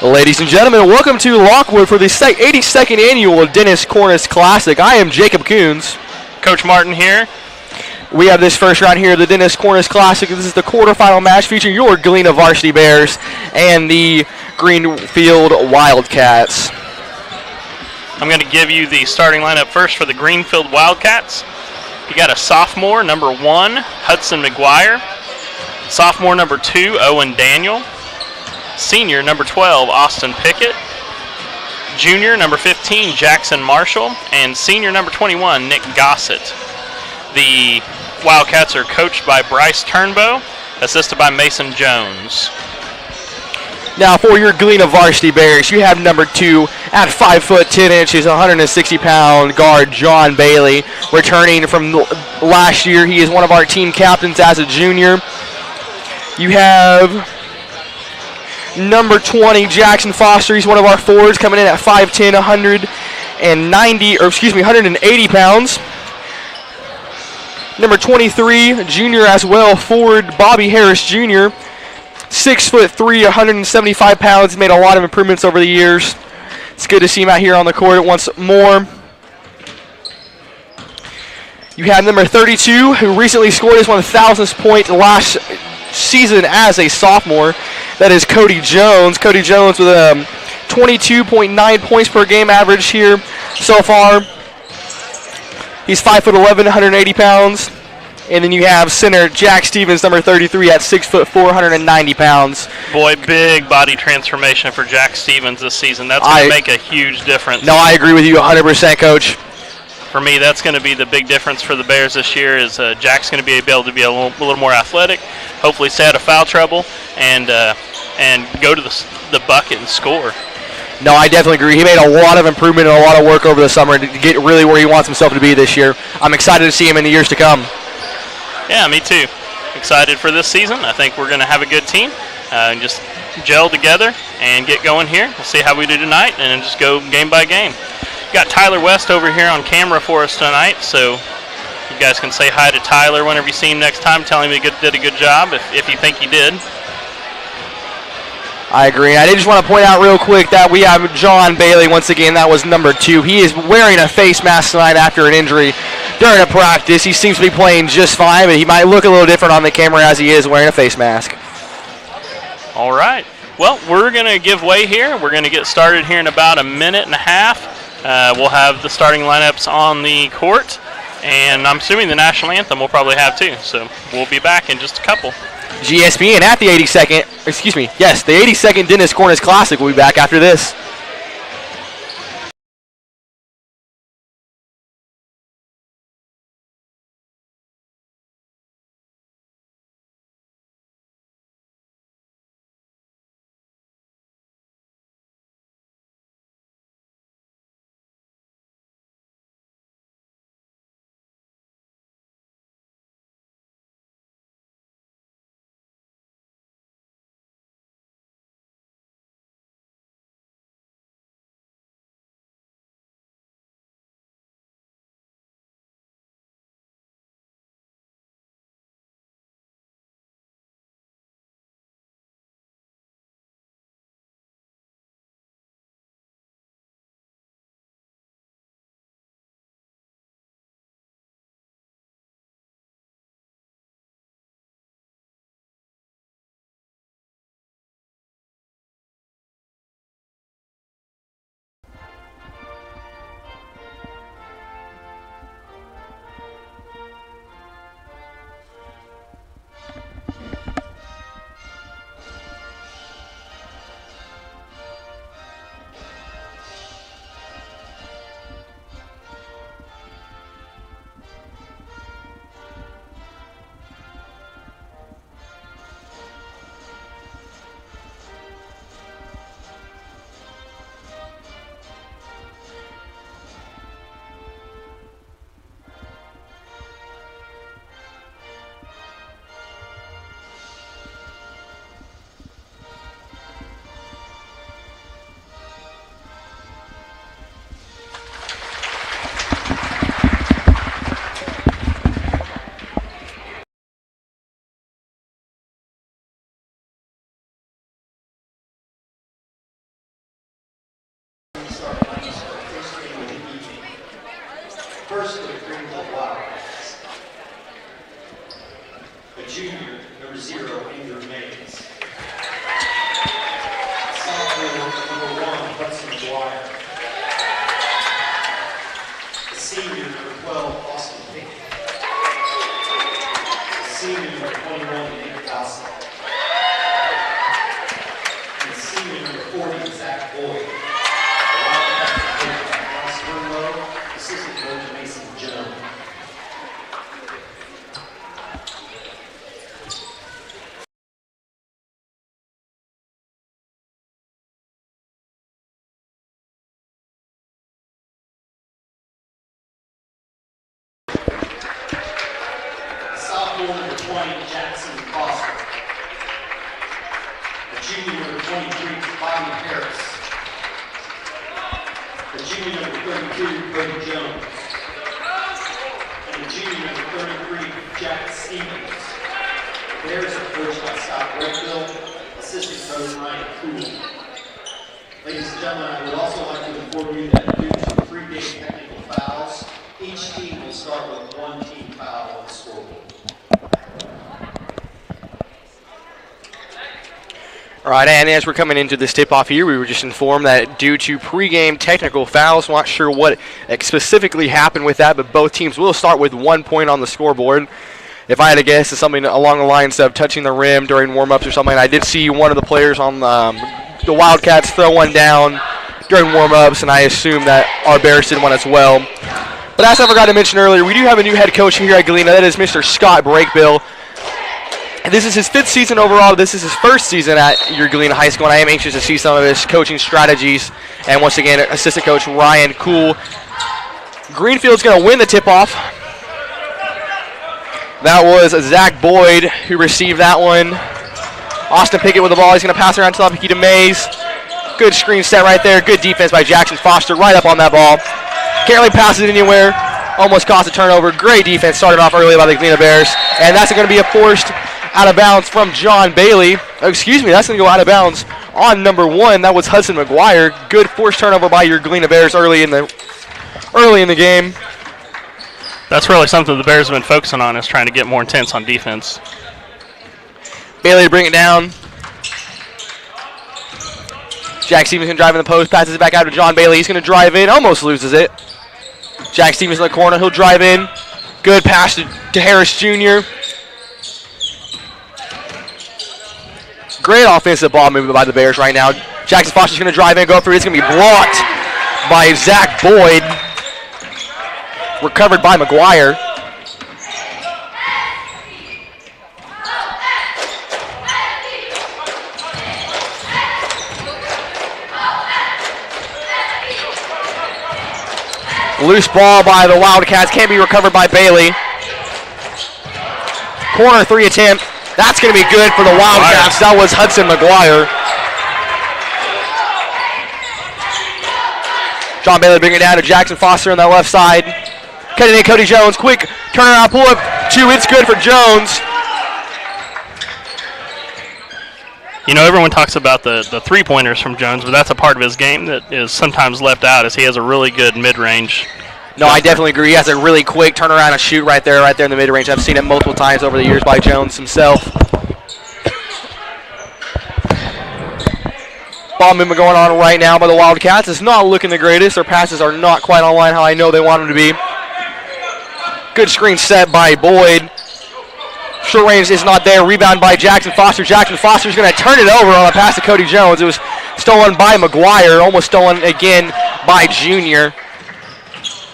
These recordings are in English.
Ladies and gentlemen, welcome to Lockwood for the 82nd annual Dennis Cornish Classic. I am Jacob Coons. Coach Martin here. We have this first round here, the Dennis Cornish Classic. This is the quarterfinal match featuring your Galena Varsity Bears and the Greenfield Wildcats. I'm going to give you the starting lineup first for the Greenfield Wildcats. You got a sophomore, number 1, Hudson McGuire. Sophomore, number 2, Owen Daniel. Senior, number 12, Austin Pickett. Junior, number 15, Jackson Marshall. And senior, number 21, Nick Gossett. The Wildcats are coached by Bryce Turnbow, assisted by Mason Jones. Now for your Galena Varsity Bears, you have number 2 at 5 foot 10 inches, 160-pound guard John Bailey, returning from last year. He is one of our team captains as a junior. You have number 20, Jackson Foster. He's one of our forwards, coming in at 5'10", 180 pounds. Number 23, junior as well, forward Bobby Harris Jr., 6'3", 175 pounds. Made a lot of improvements over the years. It's good to see him out here on the court once more. You have number 32, who recently scored his 1,000th point last season as a sophomore. That is Cody Jones. Cody Jones with a 22.9 points per game average here so far. He's 5'11", 180 pounds. And then you have center Jack Stevens, number 33, at 6'4", 190 pounds. Boy, big body transformation for Jack Stevens this season. That's going to make a huge difference. No, I agree with you 100%, Coach. For me, that's going to be the big difference for the Bears this year is Jack's going to be able to be a little more athletic, hopefully stay out of foul trouble, and go to the bucket and score. No, I definitely agree. He made a lot of improvement and a lot of work over the summer to get really where he wants himself to be this year. I'm excited to see him in the years to come. Yeah, me too. Excited for this season. I think we're going to have a good team and just gel together and get going here. We'll see how we do tonight and just go game by game. Got Tyler West over here on camera for us tonight, so you guys can say hi to Tyler whenever you see him next time. Tell him he did a good job if you think he did. I agree. I did just want to point out real quick that we have John Bailey once again. That was number 2. He is wearing a face mask tonight after an injury during a practice. He seems to be playing just fine, but he might look a little different on the camera as he is wearing a face mask. All right. Well, we're going to give way here. We're going to get started here in about a minute and a half. We'll have the starting lineups on the court, and I'm assuming the national anthem we'll probably have too. So we'll be back in just a couple. GSPN at the 82nd Dennis Cornish Classic will be back after this. First for the Greenfield Wildcats, a junior, number 0, Andrew Mays. Sophomore, number 1, Hudson McGuire. The senior, number 12, Austin Pickett. The senior, number 21, Nick Dawson. And the senior, number 40, Zach Boyd. Assistant coach Mason Jones. Sophomore number 20, Jackson Foster. The junior number 23, Bobby Harris. The junior number 32, Cody Jones. And the junior number 33, Jack Stevens. The Bears are coached by Scott Greenfield, assistant coach Ryan Cool. Ladies and gentlemen, I would also like to inform you that due to pre-game technical fouls, each team will start with 1 team foul on the scoreboard. All right, and as we're coming into this tip-off here, we were just informed that due to pregame technical fouls, not sure what specifically happened with that, but both teams will start with 1 point on the scoreboard. If I had to guess, it's something along the lines of touching the rim during warm-ups or something. I did see one of the players on the Wildcats throw one down during warm-ups, and I assume that our Bears did one as well. But as I forgot to mention earlier, we do have a new head coach here at Galena. That is Mr. Scott Brakebill. And this is his 5th season overall. This is his 1st season at your Galena High School, and I am anxious to see some of his coaching strategies. And once again, assistant coach Ryan Cool. Greenfield's going to win the tip-off. That was Zach Boyd who received that one. Austin Pickett with the ball. He's going to pass around to Mays. Good screen set right there. Good defense by Jackson Foster right up on that ball. Can't really pass it anywhere. Almost cost a turnover. Great defense started off early by the Galena Bears. And that's going to be a forced out of bounds from John Bailey. Oh, excuse me, that's going to go out of bounds on number 1. That was Hudson McGuire. Good forced turnover by your Galena Bears early in the game. That's really something the Bears have been focusing on, is trying to get more intense on defense. Bailey to bring it down. Jack Stevenson driving the post, passes it back out to John Bailey. He's going to drive in, almost loses it. Jack Stevenson in the corner, he'll drive in. Good pass to Harris Jr. Great offensive ball movement by the Bears right now. Jackson Foster's going to drive in, go through. It's going to be blocked by Zach Boyd. Recovered by McGuire. Loose ball by the Wildcats. Can't be recovered by Bailey. Corner 3 attempt. That's going to be good for the Wildcats. That was Hudson McGuire. John Bailey bringing it down to Jackson Foster on that left side. Cutting in Cody Jones. Quick turnaround pull-up. 2. It's good for Jones. You know, everyone talks about the three-pointers from Jones, but that's a part of his game that is sometimes left out, as he has a really good mid-range. No, I definitely agree. He has a really quick turnaround and shoot right there in the mid-range. I've seen it multiple times over the years by Jones himself. Ball movement going on right now by the Wildcats. It's not looking the greatest. Their passes are not quite on line how I know they want them to be. Good screen set by Boyd. Short range is not there. Rebound by Jackson Foster. Jackson Foster's going to turn it over on a pass to Cody Jones. It was stolen by McGuire. Almost stolen again by Junior.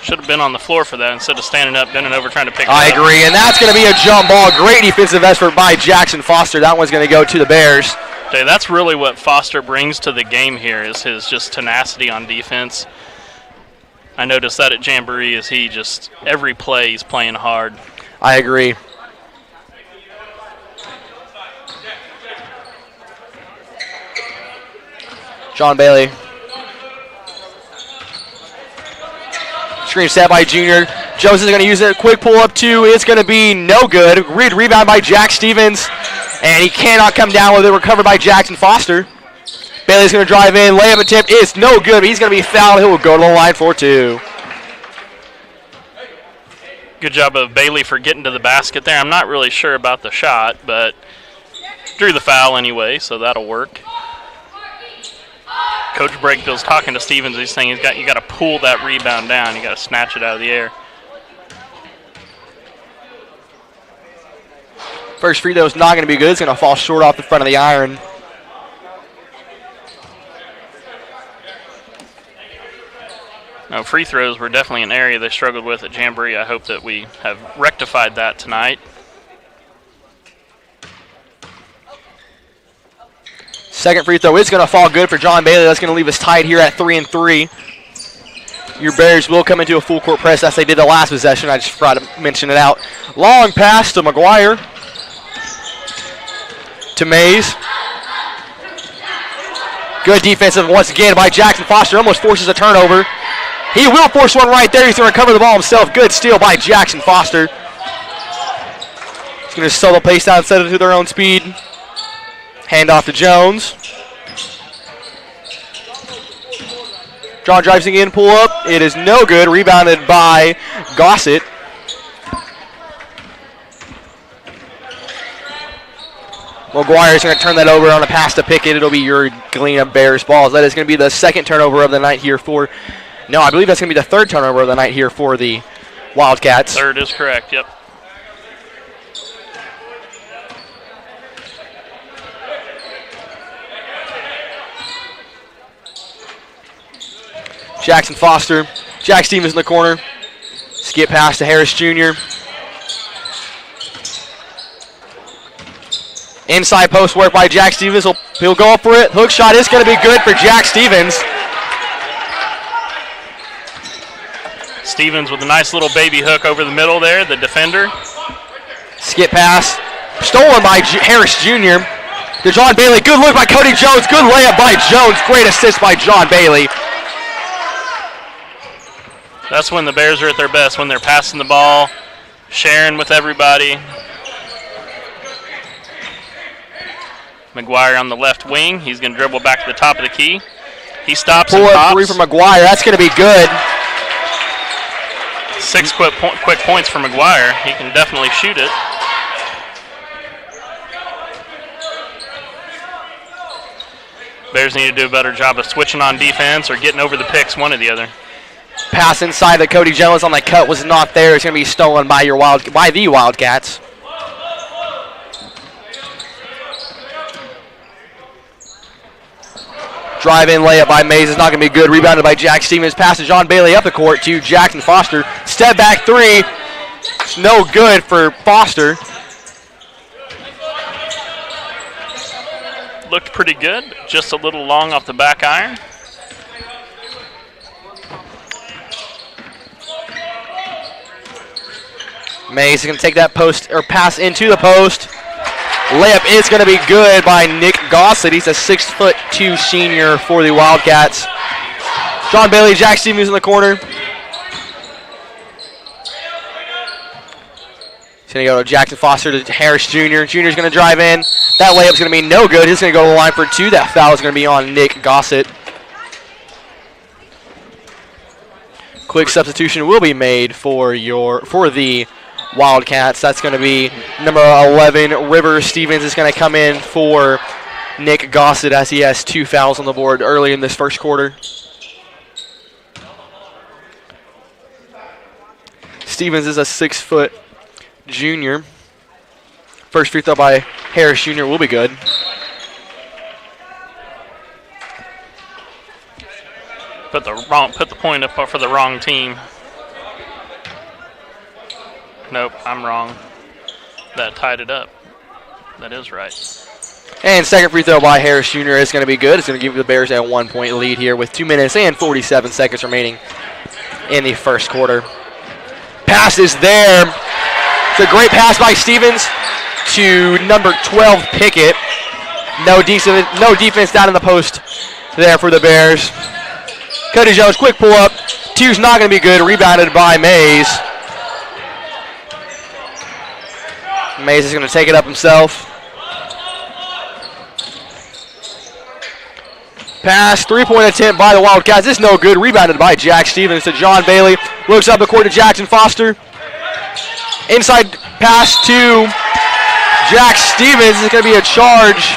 Should have been on the floor for that instead of standing up, bending over, trying to pick it up. I agree, and that's going to be a jump ball. Great defensive effort by Jackson Foster. That one's going to go to the Bears. Okay, that's really what Foster brings to the game here, is his just tenacity on defense. I noticed that at Jamboree, is he just, every play he's playing hard. I agree. John Bailey. Screen set by Junior. Jones is going to use it. Quick pull up 2. It's going to be no good. Rebound by Jack Stevens. And he cannot come down with it. Recovered by Jackson Foster. Bailey's going to drive in. Layup attempt is no good. But he's going to be fouled. He will go to the line for 2. Good job of Bailey for getting to the basket there. I'm not really sure about the shot, but drew the foul anyway, so that'll work. Coach Breakfield's talking to Stevens. He's saying you got to pull that rebound down. You got to snatch it out of the air. First free throw is not going to be good. It's going to fall short off the front of the iron. No, free throws were definitely an area they struggled with at Jamboree. I hope that we have rectified that tonight. Second free throw is going to fall good for John Bailey. That's going to leave us tied here at 3-3. Your Bears will come into a full court press as they did the last possession. I just forgot to mention it out. Long pass to McGuire. To Mays. Good defensive once again by Jackson Foster. Almost forces a turnover. He will force one right there. He's going to recover the ball himself. Good steal by Jackson Foster. He's going to slow the pace down, set it to their own speed. Hand off to Jones. John drives again, pull up. It is no good. Rebounded by Gossett. McGuire's going to turn that over on a pass to Pickett. It'll be your Galena Bears balls. That is going to be the second turnover of the night here for... No, I believe that's going to be the third turnover of the night here for the Wildcats. Third is correct, yep. Jackson Foster. Jack Stevens in the corner. Skip pass to Harris Jr. Inside post work by Jack Stevens. He'll go up for it. Hook shot is going to be good for Jack Stevens. Stevens with a nice little baby hook over the middle there, the defender. Skip pass. Stolen by Harris Jr. to John Bailey. Good look by Cody Jones. Good layup by Jones. Great assist by John Bailey. That's when the Bears are at their best, when they're passing the ball, sharing with everybody. McGuire on the left wing. He's going to dribble back to the top of the key. He stops and pops. Pull-up three from McGuire. That's going to be good. 6 quick points for McGuire. He can definitely shoot it. Bears need to do a better job of switching on defense or getting over the picks, one or the other. Pass inside that Cody Jones on the cut was not there. It's going to be stolen by the Wildcats. Drive-in layup by Mays is not going to be good. Rebounded by Jack Stevens. Pass to John Bailey up the court to Jackson Foster. Step back three. It's no good for Foster. Looked pretty good. Just a little long off the back iron. Mays is going to take that post or pass into the post. Layup is going to be good by Nick Gossett. He's a 6'2" senior for the Wildcats. John Bailey, Jack Stevens in the corner. He's going to go to Jackson Foster to Harris Jr. Jr.'s going to drive in. That layup's going to be no good. He's going to go to the line for two. That foul is going to be on Nick Gossett. Quick substitution will be made for the Wildcats. That's going to be number 11, River Stevens is going to come in for Nick Gossett as he has 2 fouls on the board early in this first quarter. Stevens is a 6' junior. First free throw by Harris Jr. will be good. Put the point up for the wrong team. Nope, I'm wrong. That tied it up. That is right. And second free throw by Harris Jr. is going to be good. It's going to give the Bears a 1-point lead here with 2 minutes and 47 seconds remaining in the first quarter. Pass is there. It's a great pass by Stevens to number 12, Pickett. No defense down in the post there for the Bears. Cody Jones, quick pull up. Two's not going to be good. Rebounded by Mays. Mays is going to take it up himself. Pass, 3-point attempt by the Wildcats. This is no good. Rebounded by Jack Stevens to John Bailey. Looks up the court to Jackson Foster. Inside pass to Jack Stevens. It's going to be a charge.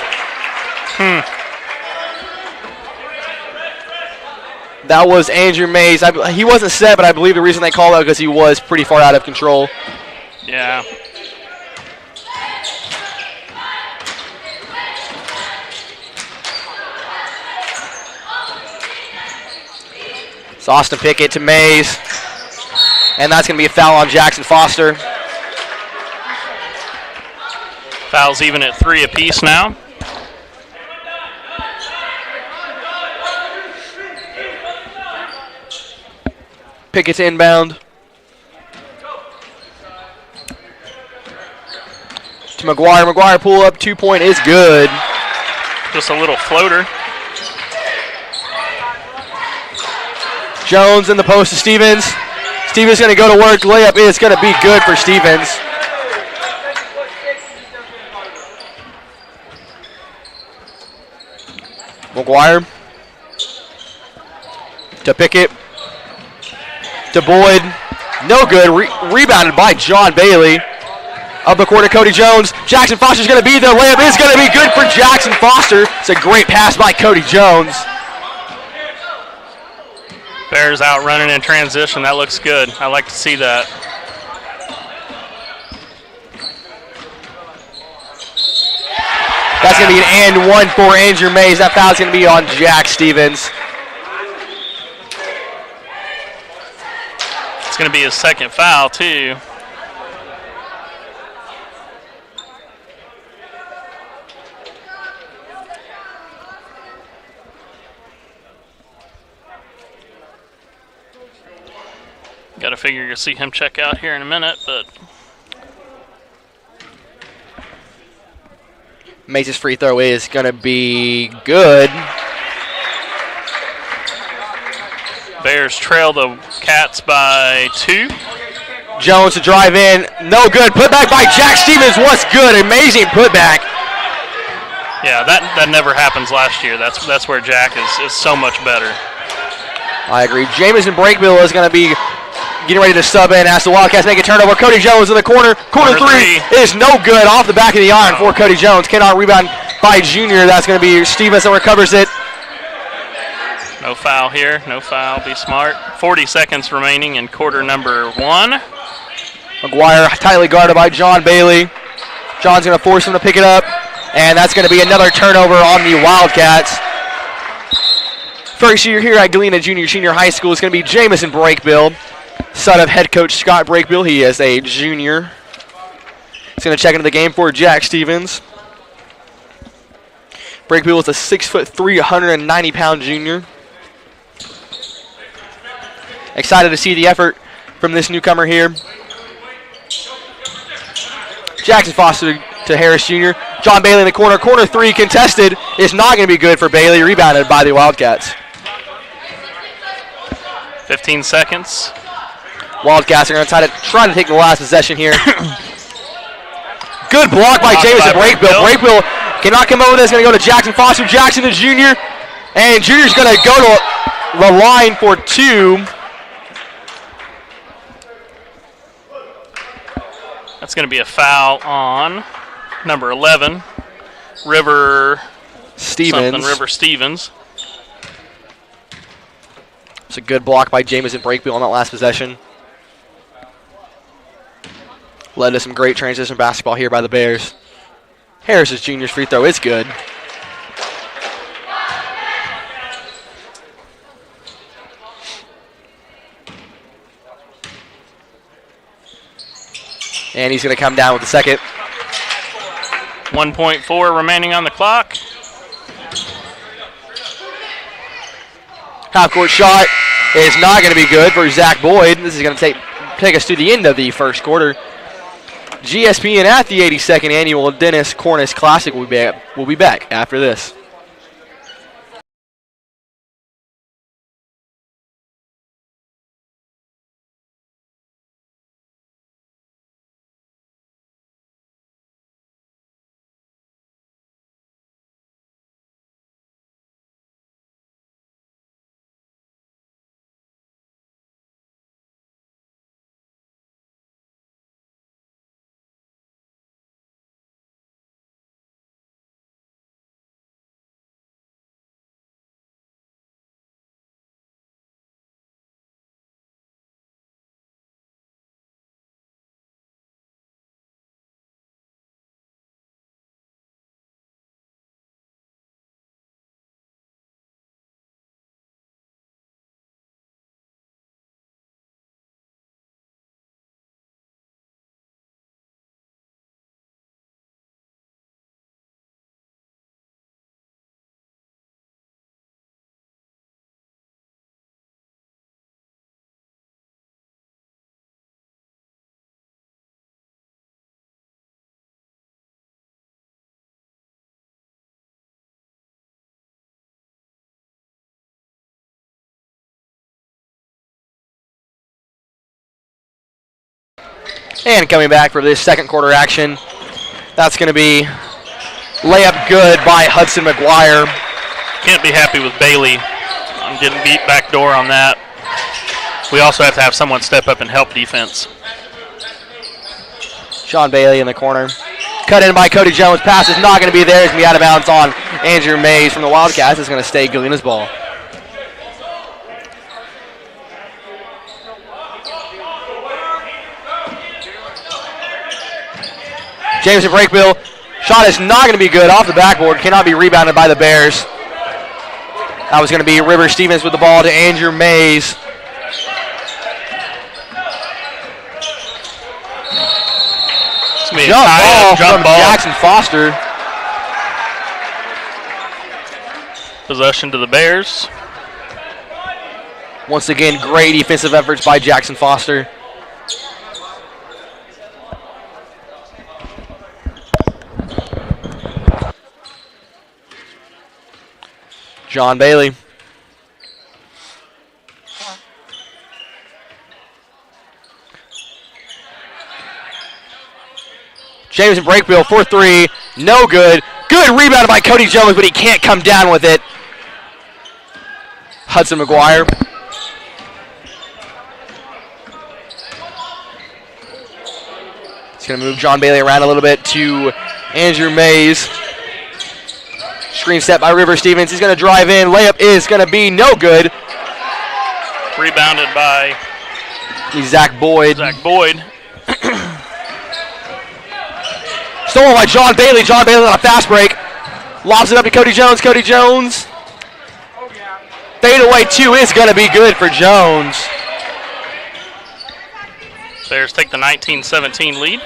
That was Andrew Mays. He wasn't set, but I believe the reason they called out because he was pretty far out of control. Yeah. It's Austin Pickett to Mays. And that's going to be a foul on Jackson Foster. Fouls even at 3 apiece now. Pickett's inbound. To McGuire. McGuire pull up 2-point is good. Just a little floater. Jones in the post to Stevens. Stevens going to go to work. Layup is going to be good for Stevens. McGuire to Pickett. To Boyd. No good. Rebounded by John Bailey. Up the court to Cody Jones. Jackson Foster's going to be there. Layup is going to be good for Jackson Foster. It's a great pass by Cody Jones. Bears out running in transition. That looks good. I like to see that. That's going to be an and one for Andrew Mays. That foul's going to be on Jack Stevens. It's going to be his second foul, too. Got to figure you'll see him check out here in a minute, but Mays' free throw is going to be good. Bears trail the Cats by 2. Jones to drive in. No good. Putback by Jack Stevens was good. Amazing putback. Yeah, that never happens last year. That's where Jack is so much better. I agree. Jamison Breakbill is going to be getting ready to sub in as the Wildcats make a turnover. Cody Jones in the corner. Corner three is no good. Off the back of the iron for Cody Jones. Cannot rebound by Junior. That's going to be Stevens that recovers it. No foul here. No foul. Be smart. 40 seconds remaining in quarter number 1. McGuire tightly guarded by John Bailey. John's going to force him to pick it up. And that's going to be another turnover on the Wildcats. First year here at Galena Junior High School is going to be Jamison Breakbill, son of head coach Scott Breakbill. He is a junior. He's going to check into the game for Jack Stevens. Breakbill is a 6'3", 190-pound junior. Excited to see the effort from this newcomer here. Jackson Foster to Harris Jr. John Bailey in the corner. Corner three contested. Is not going to be good for Bailey. Rebounded by the Wildcats. 15 seconds. Wildcats are going to try to take the last possession here. Good block by Jamison Breakbill. Breakbill cannot come over. That's going to go to Jackson Foster. Jackson the junior. And Junior's going to go to the line for 2. That's going to be a foul on number 11, River Stevens. River Stevens. It's a good block by Jamison Breakbill on that last possession. Led to some great transition basketball here by the Bears. Harris's junior's free throw is good. And he's going to come down with the second. 1.4 remaining on the clock. Half-court shot is not going to be good for Zach Boyd. This is going to take us to the end of the first quarter. GSPN at the 82nd Annual Dennis Cornish Classic will be back after this. And coming back for this second quarter action, that's going to be layup good by Hudson McGuire. Can't be happy with Bailey. I'm getting beat back door on that. We also have to have someone step up and help defense. Sean Bailey in the corner. Cut in by Cody Jones. Pass is not going to be there. It's going to be out of bounds on Andrew Mays from the Wildcats. It's going to stay Galena's ball. Jameson Brakebill. Shot is not going to be good off the backboard. Cannot be rebounded by the Bears. That was going to be River Stevens with the ball to Andrew Mays. Jump ball from Jackson Foster. Possession to the Bears. Once again, great defensive efforts by Jackson Foster. John Bailey. Jameson Brakebill for three. No good. Good rebound by Cody Jones, but he can't come down with it. Hudson McGuire. He's going to move John Bailey around a little bit to Andrew Mays. Screen set by River Stevens. He's going to drive in. Layup is going to be no good. Rebounded by Zach Boyd. Stolen by John Bailey. John Bailey on a fast break. Lobs it up to Cody Jones. Cody Jones. Fadeaway two is going to be good for Jones. Bears take the 19-17 lead.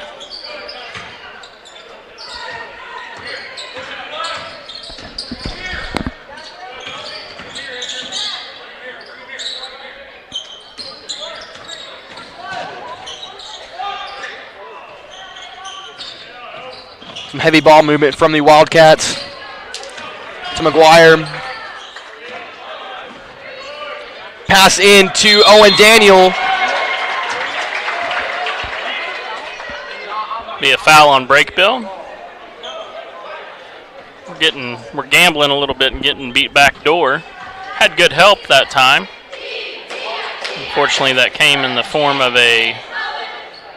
Some heavy ball movement from the Wildcats to McGuire. Pass in to Owen Daniel. Be a foul on Brakebill. We're gambling a little bit and getting beat back door. Had good help that time. Unfortunately, that came in the form of a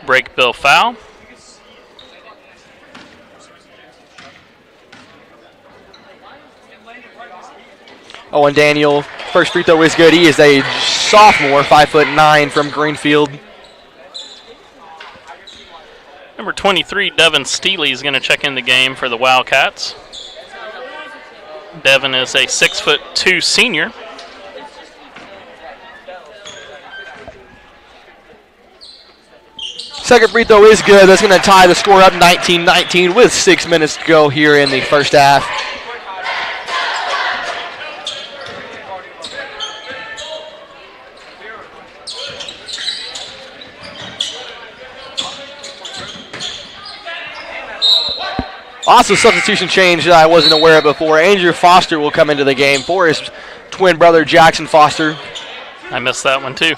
Brakebill foul. Owen Daniel, first free throw is good. He is a sophomore, 5'9" from Greenfield. Number 23, Devin Steely, is going to check in the game for the Wildcats. Devin is a 6'2" senior. Second free throw is good. That's going to tie the score up 19-19 with 6 minutes to go here in the first half. Also, substitution change that I wasn't aware of before. Andrew Foster will come into the game for his twin brother, Jackson Foster. I missed that one, too.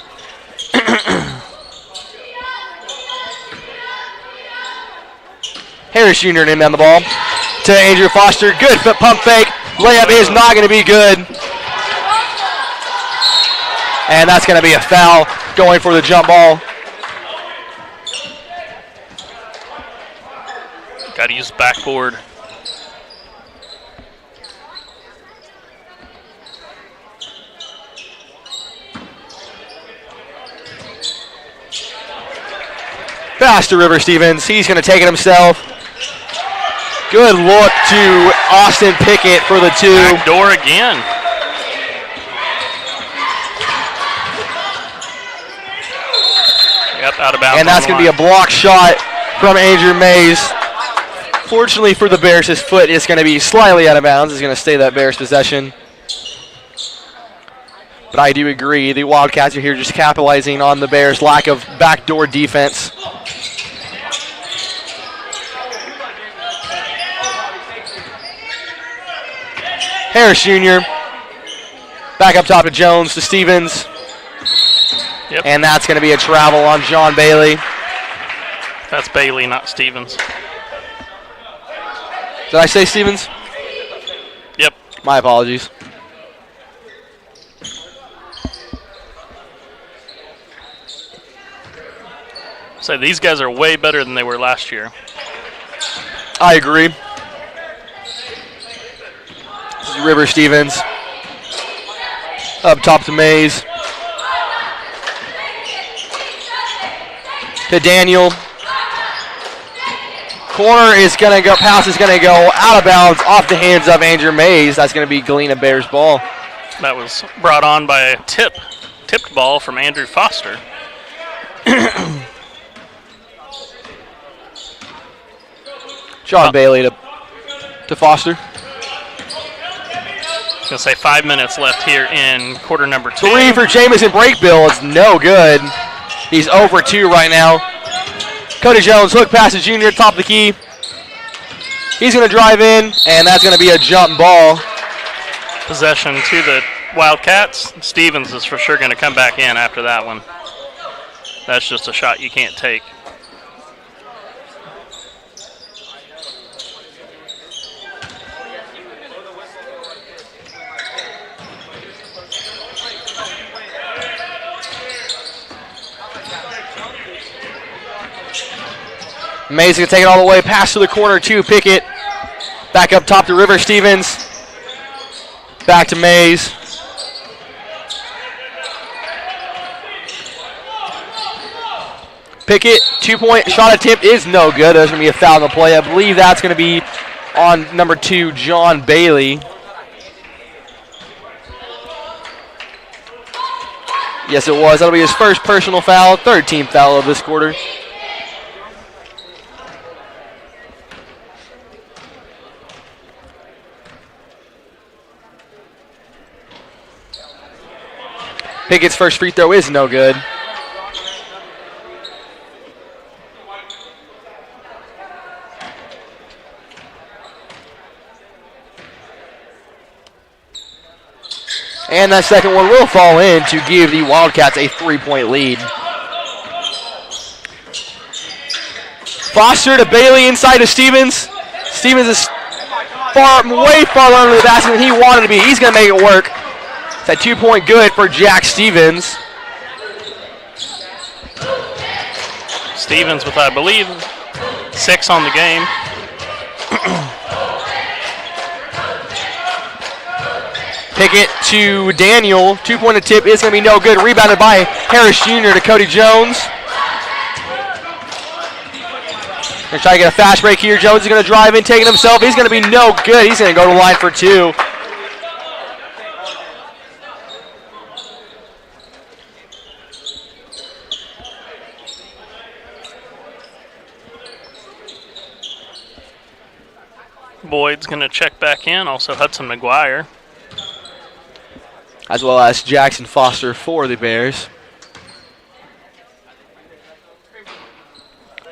Harris Jr. in on the ball to Andrew Foster. Good pump fake. Layup is not going to be good. And that's going to be a foul going for the jump ball. Got to use backboard. Pass to River Stevens. He's going to take it himself. Good look to Austin Pickett for the two. Backdoor again. Yep, out of bounds. And that's going to be a block shot from Andrew Mays. Fortunately for the Bears, his foot is going to be slightly out of bounds. It's going to stay that Bears possession. But I do agree, the Wildcats are here just capitalizing on the Bears' lack of backdoor defense. Harris Jr. back up top to Jones to Stevens. Yep. And that's going to be a travel on John Bailey. That's Bailey, not Stevens. Did I say Stevens? Yep. My apologies. So these guys are way better than they were last year. I agree. This is River Stevens. Up top to Mays. To Daniel. Corner is going to go, pass is going to go out of bounds off the hands of Andrew Mays. That's going to be Galena Bears ball. That was brought on by a tipped ball from Andrew Foster. John Bailey to Foster. I was going to say 5 minutes left here in quarter number 2. 3 for Jamison Brakebill. It's no good. He's over 2 right now. Cody Jones, hook pass to Junior, top of the key. He's going to drive in, and that's going to be a jump ball. Possession to the Wildcats. Stevens is for sure going to come back in after that one. That's just a shot you can't take. Mays going to take it all the way, pass to the corner to Pickett. Back up top to River Stevens. Back to Mays. Pickett, 2-point shot attempt is no good. There's going to be a foul on the play. I believe that's going to be on number 2, John Bailey. Yes, it was. That'll be his first personal foul, third team foul of this quarter. Pickett's first free throw is no good. And that second one will fall in to give the Wildcats a 3-point lead. Foster to Bailey inside to Stevens. Stevens is way farther under the basket than he wanted to be. He's going to make it work. It's a 2-point good for Jack Stevens. Stevens with, I believe, 6 on the game. Pickett to Daniel. 2-point attempt is going to be no good. Rebounded by Harris Jr. to Cody Jones. Going to try to get a fast break here. Jones is going to drive in, taking himself. He's going to be no good. He's going to go to the line for 2. Boyd's going to check back in. Also Hudson McGuire. As well as Jackson Foster for the Bears.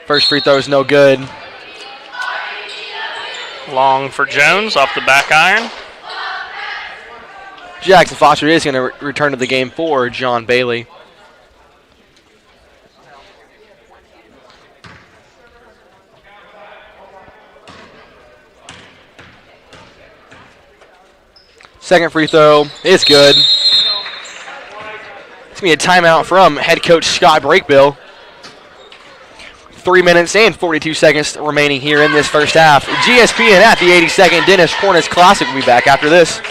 First free throw is no good. Long for Jones off the back iron. Jackson Foster is going to return to the game for John Bailey. Second free throw is good. It's going to be a timeout from head coach Scott Brakebill. 3 minutes and 42 seconds remaining here in this first half. GSPN at the 82nd. Dennis Cornish Classic will be back after this.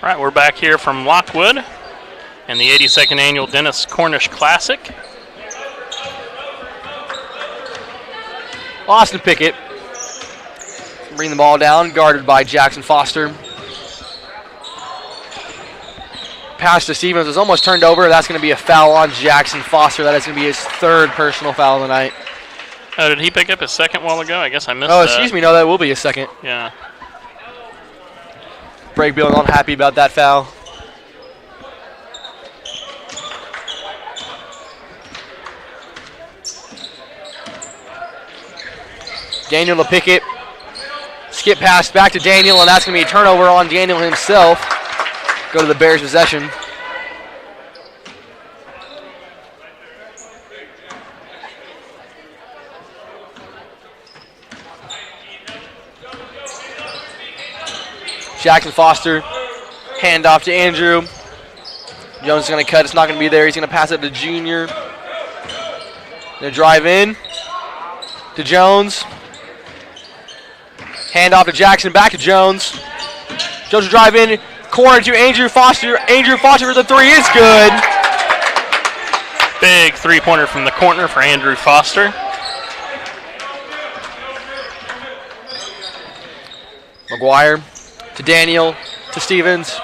All right, we're back here from Lockwood and the 82nd Annual Dennis Cornish Classic. Austin Pickett. Bring the ball down, guarded by Jackson Foster. Pass to Stevens was almost turned over. That's going to be a foul on Jackson Foster. That is going to be his third personal foul of the night. Oh, did he pick up his second while ago? I guess I missed that. Oh, excuse me. No, that will be his second. Yeah. Break Bill not happy about that foul. Daniel to Pickett. Skip pass back to Daniel, and that's going to be a turnover on Daniel himself. Go to the Bears' possession. Jackson Foster, hand off to Andrew. Jones is going to cut. It's not going to be there. He's going to pass it to Junior. Going to drive in to Jones. Hand off to Jackson, back to Jones. Jones will drive in, corner to Andrew Foster. Andrew Foster for the three is good. Big three-pointer from the corner for Andrew Foster. McGuire to Daniel, to Stevens.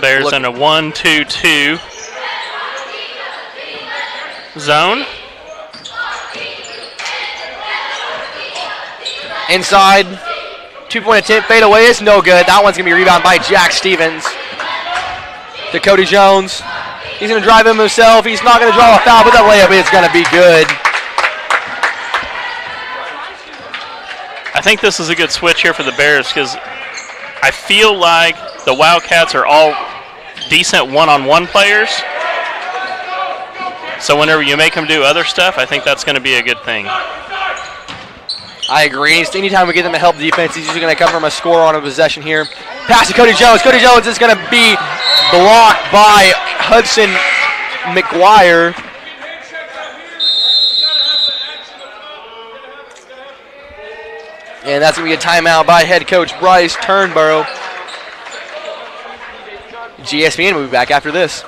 Bears in a 1-2-2 zone. Inside, 2-point attempt, fade away is no good. That one's going to be rebounded by Jack Stevens. To Cody Jones. He's going to drive him himself. He's not going to draw a foul, but that layup is going to be good. I think this is a good switch here for the Bears because I feel like the Wildcats are all decent one-on-one players. So whenever you make them do other stuff, I think that's going to be a good thing. I agree. Anytime we get them to help defense, he's usually going to come from a score on a possession here. Pass to Cody Jones. Cody Jones is going to be blocked by Hudson McGuire. And that's going to be a timeout by head coach Bryce Turnborough. GSPN will be back after this.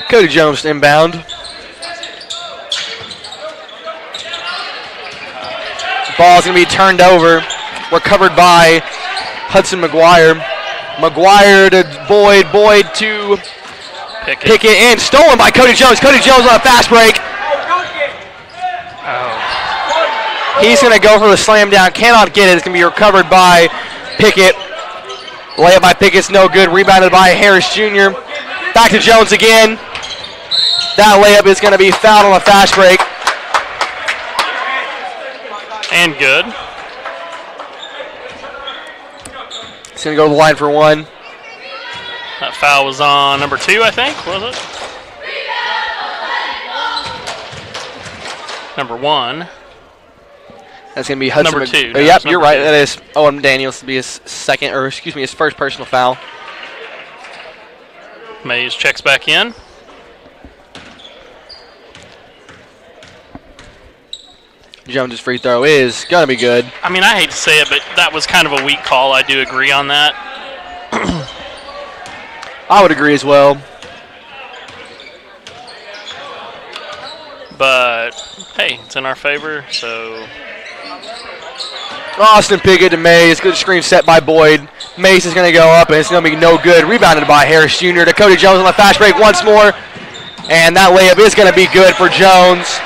Cody Jones inbound. Ball's going to be turned over. Recovered by Hudson McGuire. McGuire to Boyd. Boyd to Pickett. And stolen by Cody Jones. Cody Jones on a fast break. Oh. He's going to go for the slam down. Cannot get it. It's going to be recovered by Pickett. Layup by Pickett's no good. Rebounded by Harris Jr. Back to Jones again. That layup is going to be fouled on a fast break. And good. He's going to go to the line for one. That foul was on number 2, I think, was it? Number 1. That's going to be Hudson. Number 2. No, yep, you're right. 2. That is Owen Daniels to be his his first personal foul. Mays checks back in. Jones' free throw is going to be good. I mean, I hate to say it, but that was kind of a weak call. I do agree on that. I would agree as well. But, hey, it's in our favor, so... Austin Pickett to Mays. Good screen set by Boyd. Mays is going to go up, and it's going to be no good. Rebounded by Harris Jr. to Cody Jones on the fast break once more. And that layup is going to be good for Jones.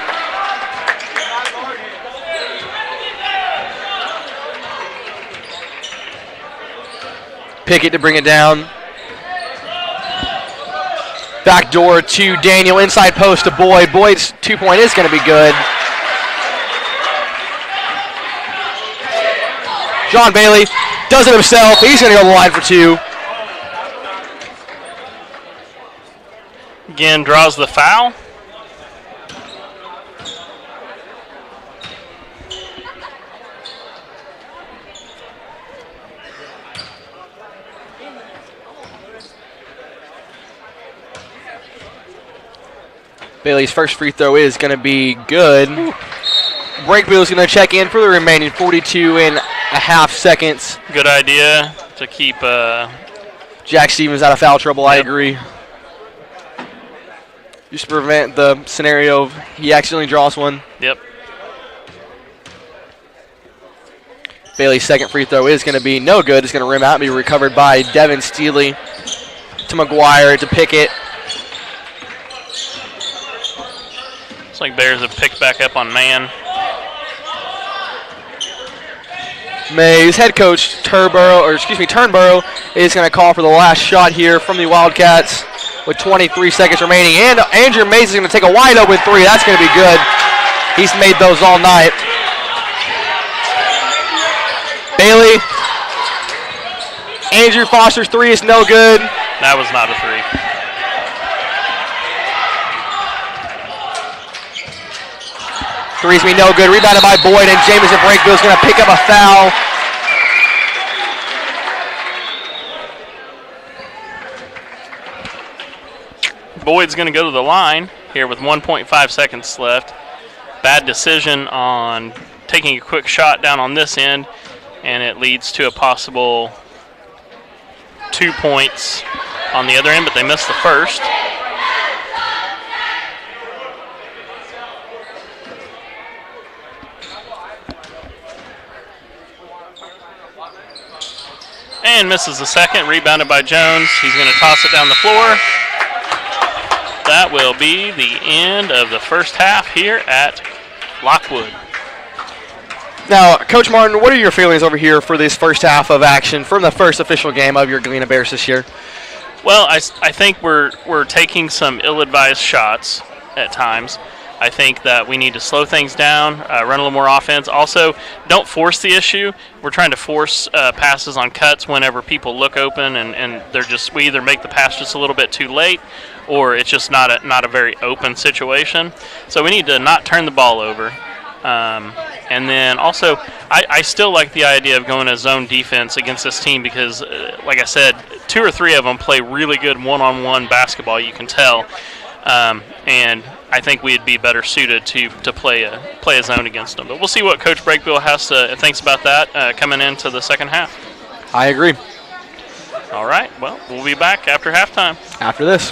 Pickett to bring it down. Back door to Daniel. Inside post to Boyd. Boyd's 2-point is going to be good. John Bailey does it himself. He's going to go to the line for 2. Again, draws the foul. Bailey's first free throw is going to be good. Breakbill is going to check in for the remaining 42.5 seconds. Good idea to keep Jack Stevens out of foul trouble, I agree. Just to prevent the scenario of he accidentally draws one. Yep. Bailey's second free throw is going to be no good. It's going to rim out and be recovered by Devin Steely to McGuire to Pickett. Looks like Bears have picked back up on man. Mays head coach Turnborough is going to call for the last shot here from the Wildcats with 23 seconds remaining. And Andrew Mays is going to take a wide open 3. That's going to be good. He's made those all night. Bailey. Andrew Foster's 3 is no good. That was not a 3. Three's be no good. Rebounded by Boyd, and Jameson Breakbill is going to pick up a foul. Boyd's going to go to the line here with 1.5 seconds left. Bad decision on taking a quick shot down on this end, and it leads to a possible 2 points on the other end, but they missed the first. And misses the second, rebounded by Jones. He's going to toss it down the floor. That will be the end of the first half here at Lockwood. Now, Coach Martin, what are your feelings over here for this first half of action from the first official game of your Galena Bears this year? Well, I think we're taking some ill-advised shots at times. I think that we need to slow things down, run a little more offense. Also, don't force the issue. We're trying to force passes on cuts whenever people look open, and we either make the pass just a little bit too late, or it's just not a very open situation. So we need to not turn the ball over. And then also, I still like the idea of going a zone defense against this team because, like I said, 2 or 3 of them play really good one-on-one basketball, you can tell. And I think we'd be better suited to play a zone against them. But we'll see what Coach Breakbill thinks about that coming into the second half. I agree. All right, well, we'll be back after halftime. After this.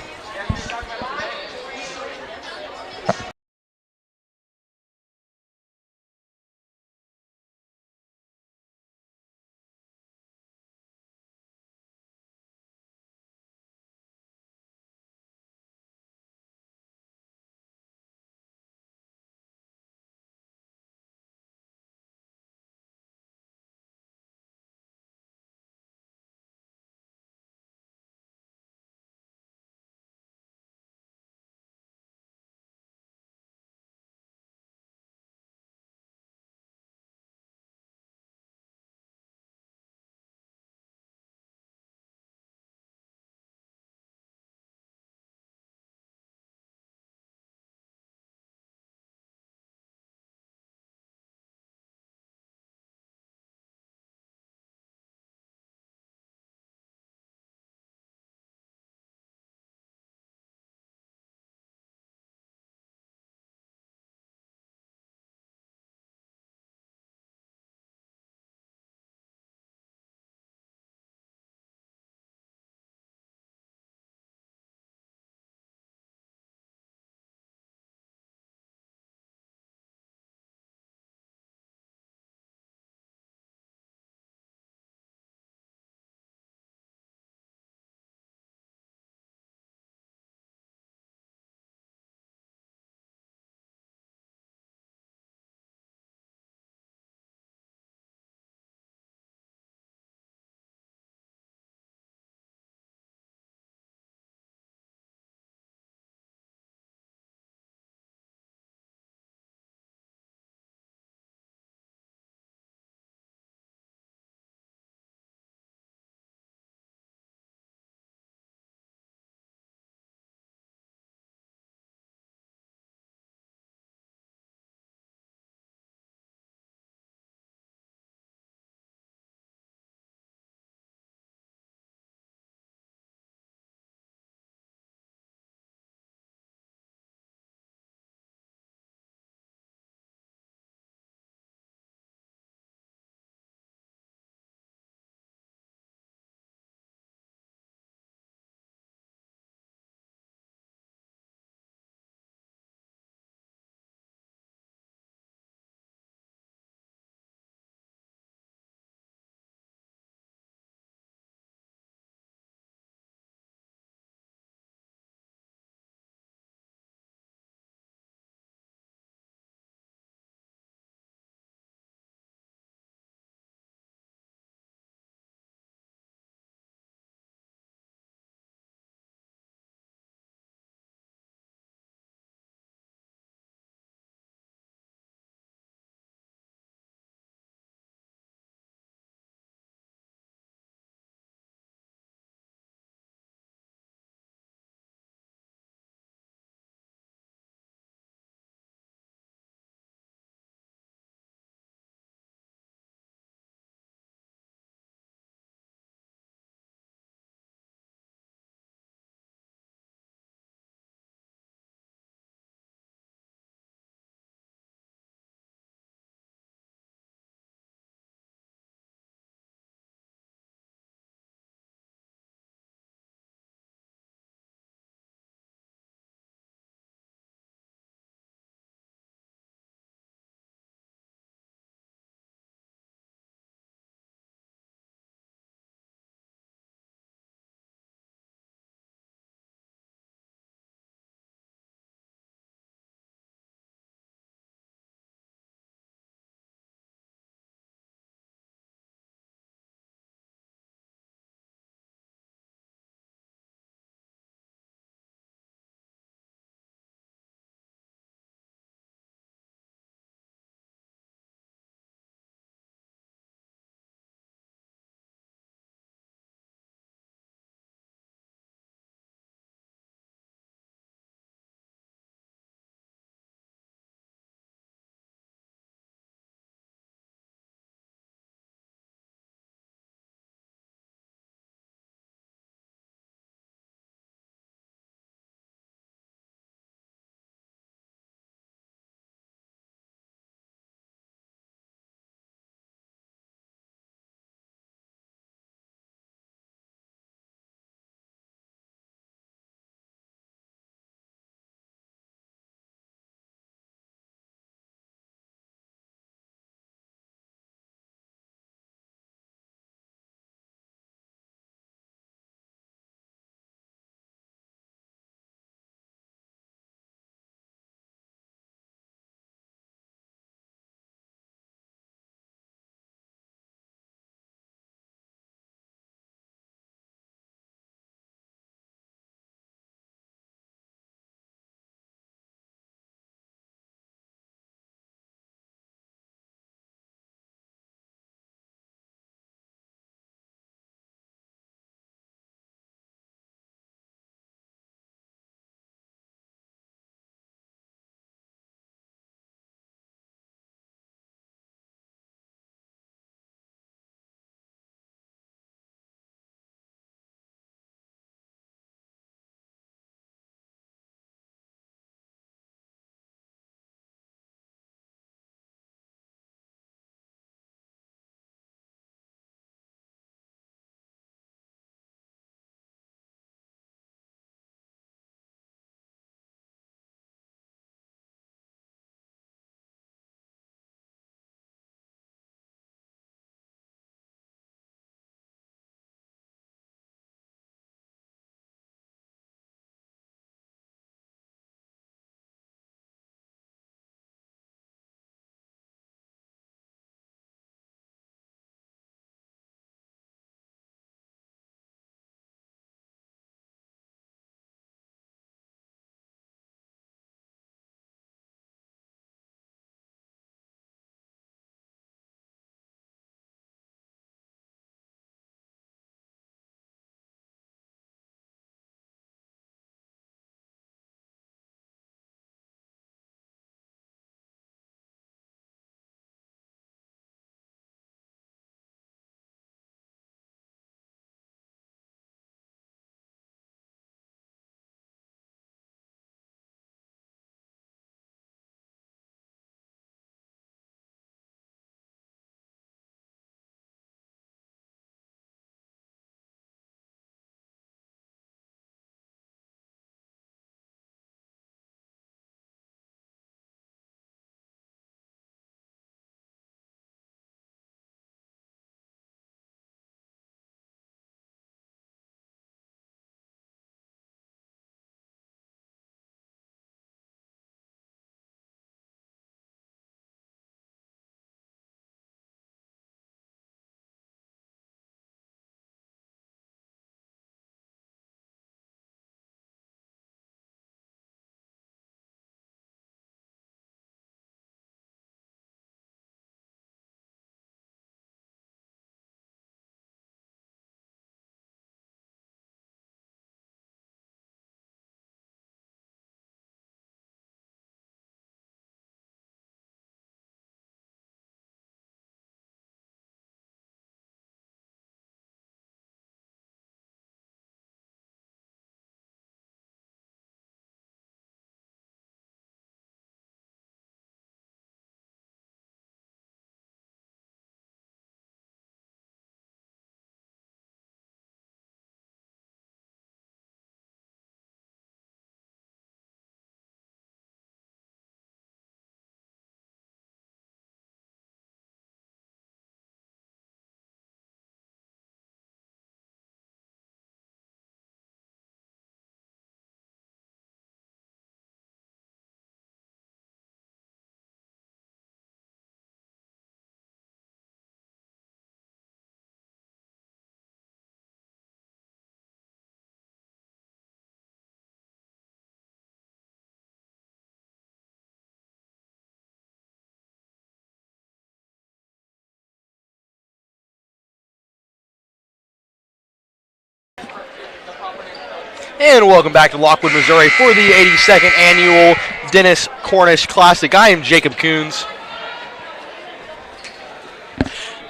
And welcome back to Lockwood, Missouri for the 82nd annual Dennis Cornish Classic. I am Jacob Coons.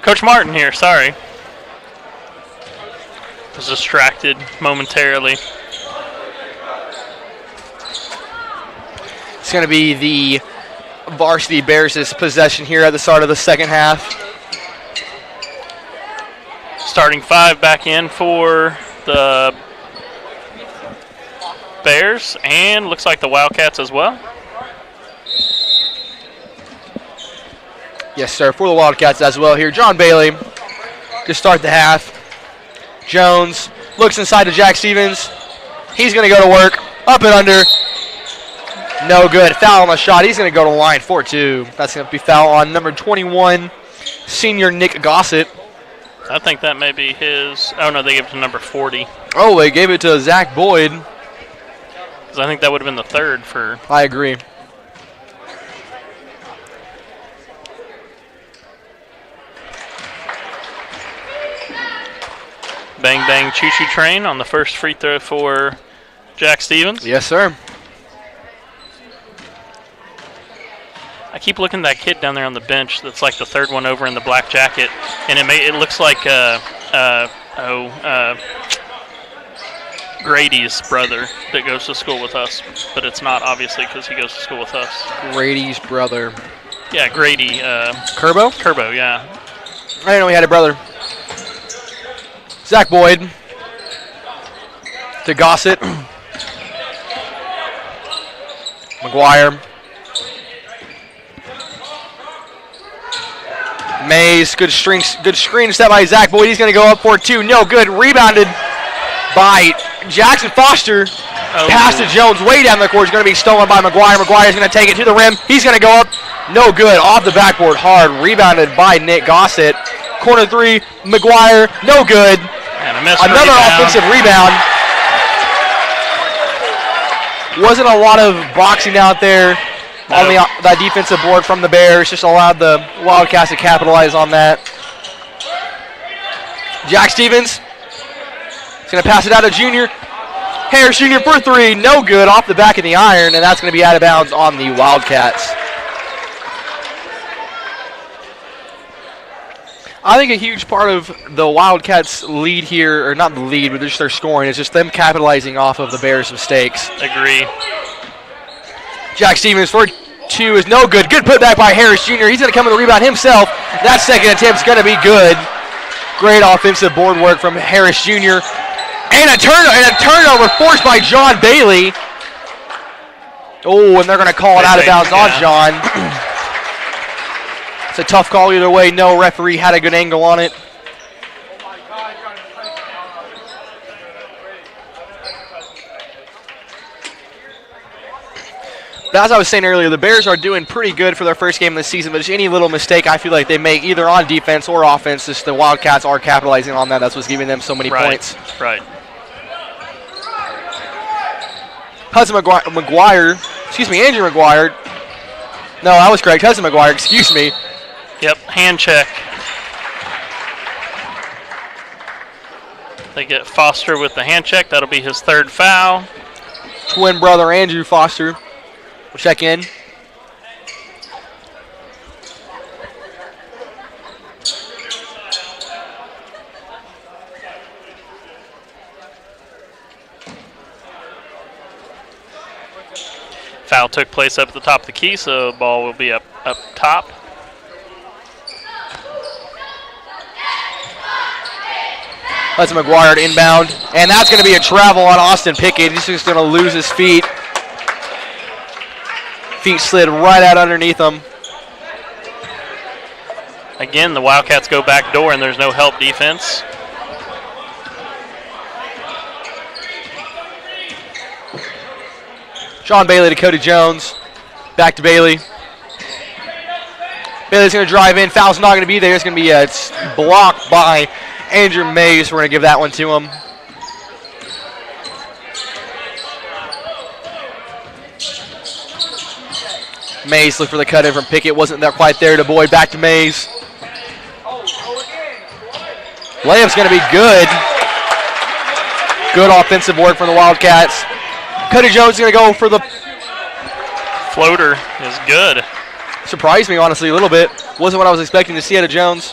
Coach Martin here, sorry. Was distracted momentarily. It's going to be the varsity Bears' possession here at the start of the second half. Starting 5 back in for the Bears, and looks like the Wildcats as well. Yes, sir, for the Wildcats as well here. John Bailey to start the half. Jones looks inside to Jack Stevens. He's going to go to work. Up and under. No good. Foul on the shot. He's going to go to the line 4-2. That's going to be foul on number 21, senior Nick Gossett. I think that may be his. Oh, no, they gave it to number 40. Oh, they gave it to Zach Boyd. Because I think that would have been the third for. I agree. Bang, bang, choo-choo train on the first free throw for Jack Stevens. Yes, sir. I keep looking at that kid down there on the bench that's like the third one over in the black jacket, and it looks like Grady's brother that goes to school with us, but it's not obviously because he goes to school with us. Grady's brother. Yeah, Grady. Kerbo? Kerbo, yeah. I didn't know he had a brother. Zach Boyd to Gossett. McGuire. Mays, good screen set by Zach Boyd. He's going to go up for 2. No good. Rebounded by Jackson Foster. Oh. Pass to Jones way down the court. He's going to be stolen by McGuire. McGuire's going to take it to the rim. He's going to go up. No good. Off the backboard hard. Rebounded by Nick Gossett. Corner 3. McGuire. No good. And a missed Another rebound. offensive rebound. Wasn't a lot of boxing out there on that defensive board from the Bears. Just allowed the Wildcats to capitalize on that. Jack Stevens is going to pass it out to Junior. Harris Jr. for 3. No good. Off the back of the iron, and that's going to be out of bounds on the Wildcats. I think a huge part of the Wildcats' lead here, or not the lead, but just their scoring, is just them capitalizing off of the Bears' mistakes. Agree. Jack Stevens for 2 is no good. Good putback by Harris Jr. He's going to come with the rebound himself. That second attempt is going to be good. Great offensive board work from Harris Jr. And a turnover forced by John Bailey. Oh, and they're going to call it out of bounds on John. It's a tough call either way. No referee had a good angle on it. But as I was saying earlier, the Bears are doing pretty good for their first game of the season, but just any little mistake I feel like they make either on defense or offense, just the Wildcats are capitalizing on that. That's what's giving them so many points. Right. Hudson McGuire, Andrew McGuire. No, that was correct. Hudson McGuire, excuse me. Yep, hand check. They get Foster with the hand check. That'll be his third foul. Twin brother Andrew Foster will check in. Foul took place up at the top of the key, so the ball will be up top. Hudson McGuire inbound, and that's going to be a travel on Austin Pickett. He's just going to lose his feet. Feet slid right out underneath him. Again, the Wildcats go back door, and there's no help defense. John Bailey to Cody Jones. Back to Bailey. Bailey's going to drive in. Foul's not going to be there. It's going to be blocked by Andrew Mays. We're going to give that one to him. Mays looked for the cut in from Pickett. Wasn't there quite there to Boyd. Back to Mays. Layup's going to be good. Good offensive work from the Wildcats. Cody Jones is going to go for the Floater is good. surprised me, honestly, a little bit. Wasn't what I was expecting to see out of Jones.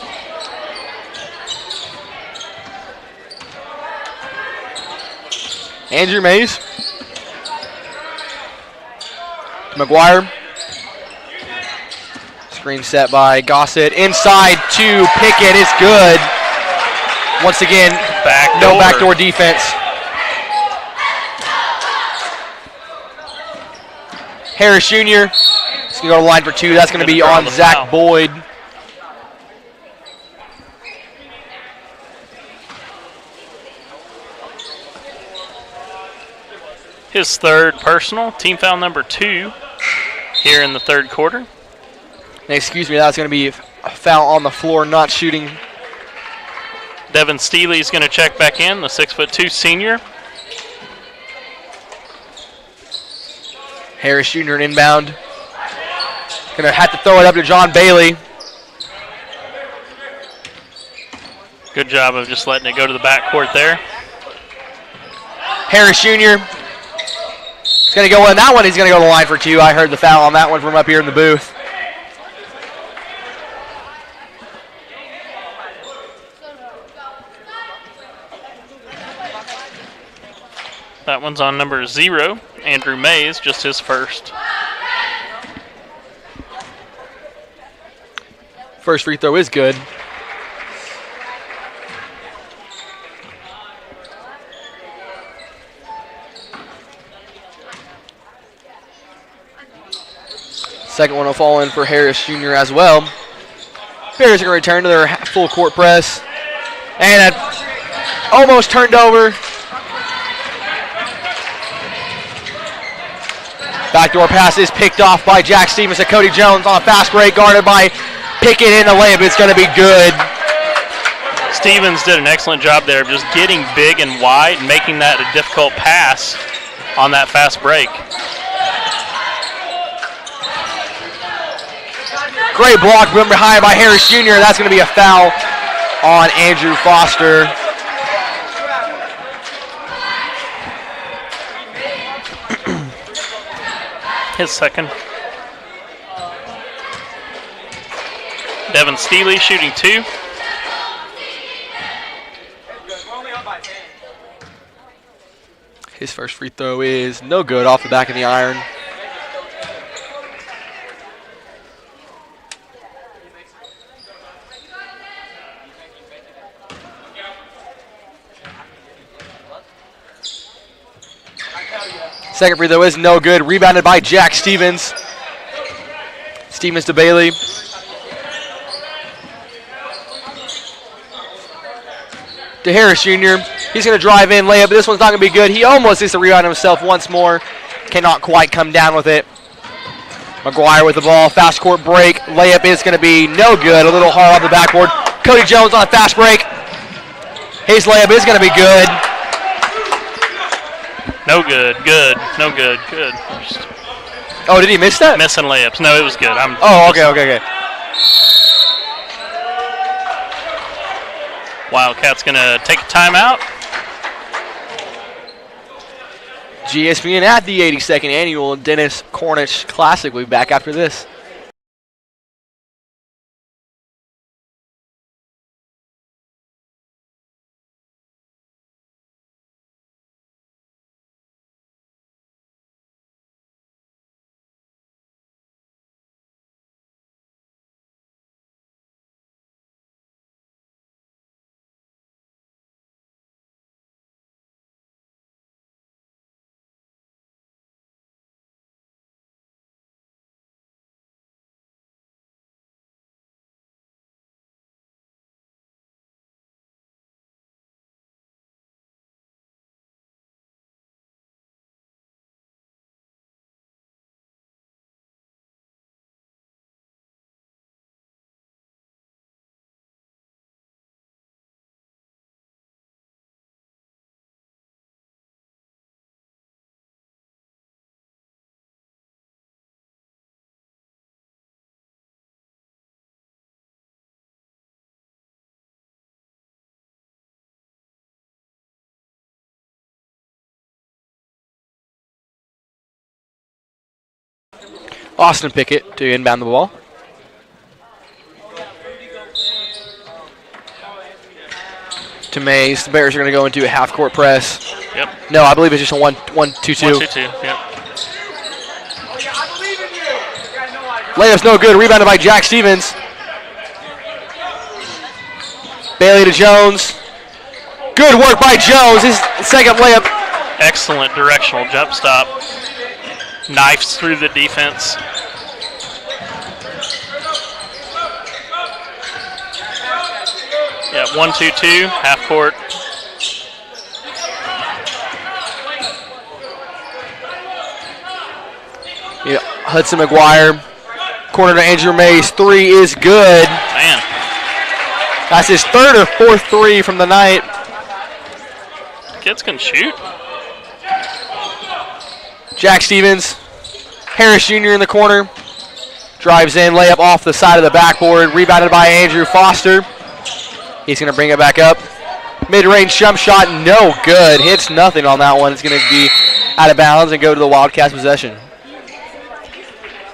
Andrew Mays. McGuire. Screen set by Gossett. Inside to Pickett is good. Once again, no backdoor defense. Harris Jr. is going to go to the line for two. That's going to be on Zach Boyd. His third personal, team foul number 2 here in the third quarter. And excuse me, that's going to be a foul on the floor, not shooting. Devin Steele is going to check back in, the 6'2" senior. Harris Jr. an inbound. Going to have to throw it up to John Bailey. Good job of just letting it go to the backcourt there. Harris Jr. is going to go in that one. He's going to go to the line for two. I heard the foul on that one from up here in the booth. That one's on number 0, Andrew Mays, just his first. First free throw is good. Second one will fall in for Harris Jr. as well. Bears are going to return to their full court press. And almost turned over. Backdoor pass is picked off by Jack Stevens to Cody Jones on a fast break, guarded by Pickett in the layup. It's going to be good. Stevens did an excellent job there of just getting big and wide and making that a difficult pass on that fast break. Great block from behind by Harris Jr. That's going to be a foul on Andrew Foster. His second. Devin Steele shooting 2. His first free throw is no good, off the back of the iron. Second free throw is no good. Rebounded by Jack Stevens. Stevens to Bailey. To Harris Jr. He's going to drive in, layup, but this one's not going to be good. He almost gets the rebound himself once more. Cannot quite come down with it. McGuire with the ball. Fast court break. Layup is going to be no good. A little hard off the backboard. Cody Jones on a fast break. His layup is going to be good. No good, good, no good, good. Oh, did he miss that? Missing layups. No, it was good. Okay. Wildcats going to take a timeout. GSPN at the 82nd Annual Dennis Cornish Classic. We'll be back after this. Austin Pickett to inbound the ball. To Mays. The Bears are going to go into a half-court press. Yep. No, I believe it's just a 1-2-2. 1-2-2, yep. Layup's no good. Rebounded by Jack Stevens. Bailey to Jones. Good work by Jones. His second layup. Excellent directional jump stop. Knifes through the defense. Yeah, 1-2-2, half court. Yeah, Hudson McGuire. Corner to Andrew Mays. Three is good. Man. That's his third or fourth three from the night. Kids can shoot. Jack Stevens. Harris Jr. in the corner. Drives in, layup off the side of the backboard. Rebounded by Andrew Foster. He's going to bring it back up. Mid-range jump shot, no good. Hits nothing on that one. It's going to be out of bounds and go to the Wildcats' possession.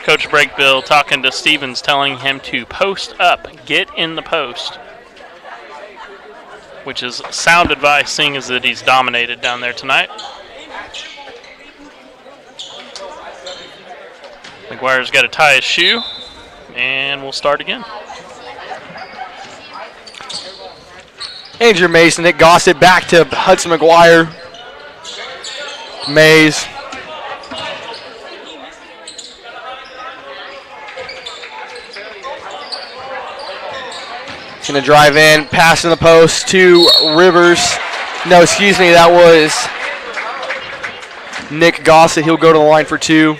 Coach Breakbill talking to Stevens, telling him to post up, get in the post, which is sound advice, seeing as that he's dominated down there tonight. McGuire's got to tie his shoe, and we'll start again. Andrew Mason, Nick Gossett back to Hudson McGuire. Mays. He's going to drive in, pass in the post to Rivers. No, excuse me, that was Nick Gossett. He'll go to the line for two.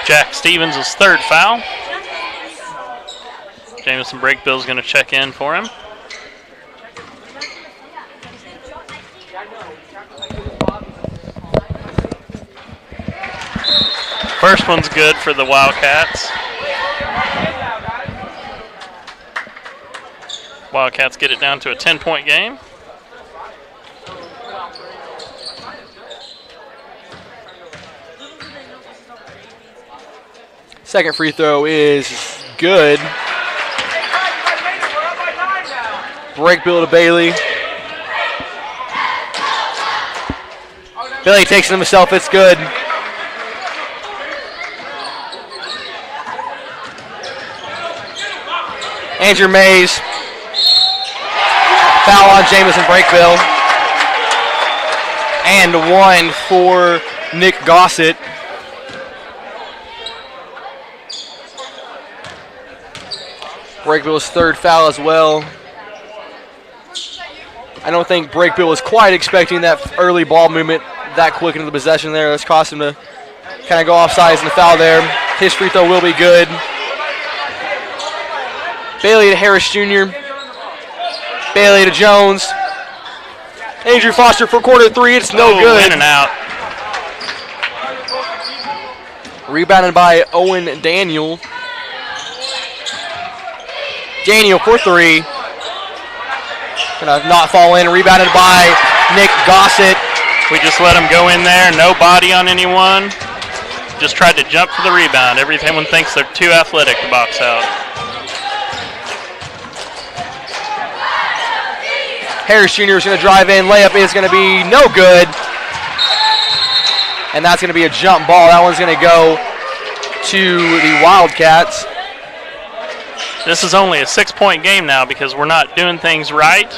Jack Stevens' third foul. Jamison Breakbill's going to check in for him. First one's good for the Wildcats. Wildcats get it down to a 10-point game. Second free throw is good. Breakbill to Bailey. Bailey takes it himself. It's good. Andrew Mays. Foul on Jamison Breakbill. And one for Nick Gossett. Breakbill's third foul as well. I don't think Breakbill was quite expecting that early ball movement that quick into the possession there. That's caused him to kind of go offsides in the foul there. His free throw will be good. Bailey to Harris Jr. Bailey to Jones. Andrew Foster for quarter three. It's no good. In and out. Rebounded by Owen Daniel. Daniel for three. Gonna not fall in. Rebounded by Nick Gossett. We just let him go in there. No body on anyone. Just tried to jump for the rebound. Everyone thinks they're too athletic to box out. Harris Jr. is going to drive in. Layup is going to be no good. And that's going to be a jump ball. That one's going to go to the Wildcats. This is only a 6-point game now because we're not doing things right.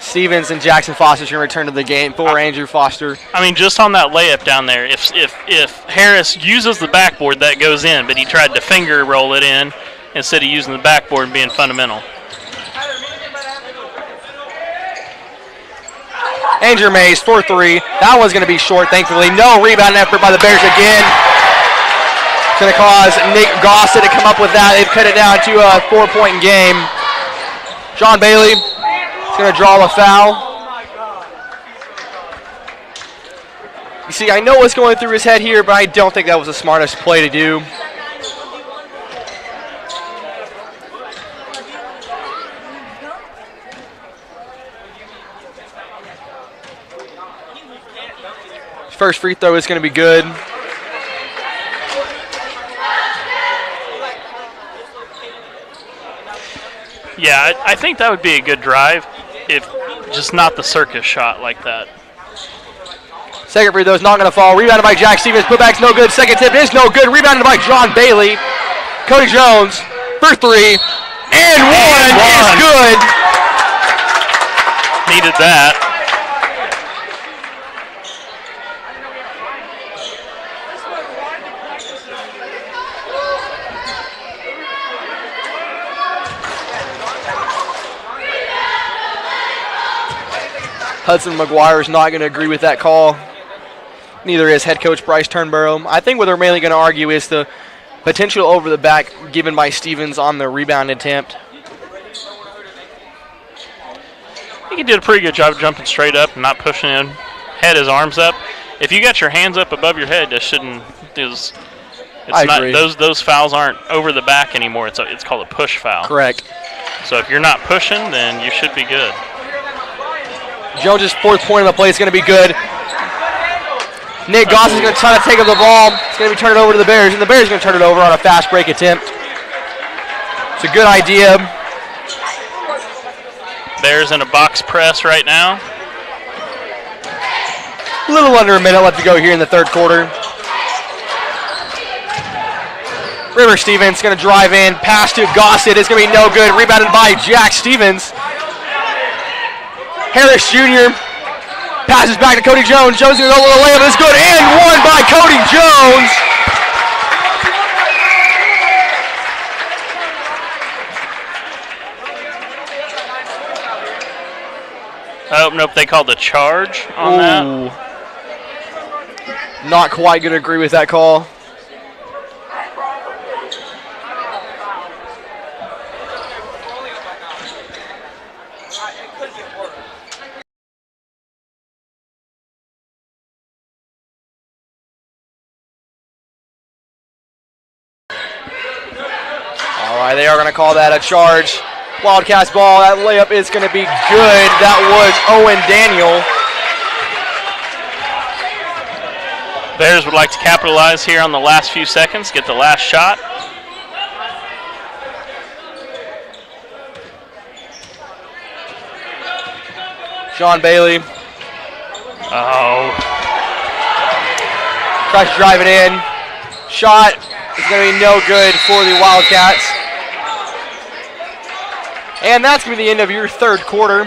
Stevens and Jackson Foster are going to return to the game for Andrew Foster. I mean, just on that layup down there, if Harris uses the backboard, that goes in, but he tried to finger roll it in instead of using the backboard and being fundamental. Andrew Mays for three. That one's going to be short, thankfully. No rebound effort by the Bears again. It's going to cause Nick Gossett to come up with that. They've cut it down to a 4-point game. John Bailey is going to draw a foul. You see, I know what's going through his head here, but I don't think that was the smartest play to do. First free throw is going to be good. Yeah, I think that would be a good drive, if just not the circus shot like that. Second free throw is not going to fall. Rebounded by Jack Stevens. Putback's no good. Second tip is no good. Rebounded by John Bailey. Cody Jones for three. And one is good. Needed that. Hudson McGuire is not going to agree with that call. Neither is head coach Bryce Turnborough. I think what they're mainly going to argue is the potential over the back given by Stevens on the rebound attempt. I think he did a pretty good job jumping straight up and not pushing in. Had his arms up. If you got your hands up above your head, that shouldn't. I agree. Those fouls aren't over the back anymore. It's called a push foul. Correct. So if you're not pushing, then you should be good. Jones' fourth point of the play is going to be good. Nick Goss is going to try to take up the ball. It's going to be turned over to the Bears, and the Bears are going to turn it over on a fast break attempt. It's a good idea. Bears in a box press right now. A little under a minute left to go here in the third quarter. River Stevens going to drive in, pass to Gossett. It's going to be no good. Rebounded by Jack Stevens. Harris Jr. passes back to Cody Jones. Jones going to go with a layup. It's good. And one by Cody Jones. Oh, nope, they called a charge on that. Not quite going to agree with that call. They are going to call that a charge. Wildcats ball. That layup is going to be good. That was Owen Daniel. Bears would like to capitalize here on the last few seconds, get the last shot. Sean Bailey. Oh. Tries to drive it in. Shot is going to be no good for the Wildcats. And that's going to be the end of your third quarter.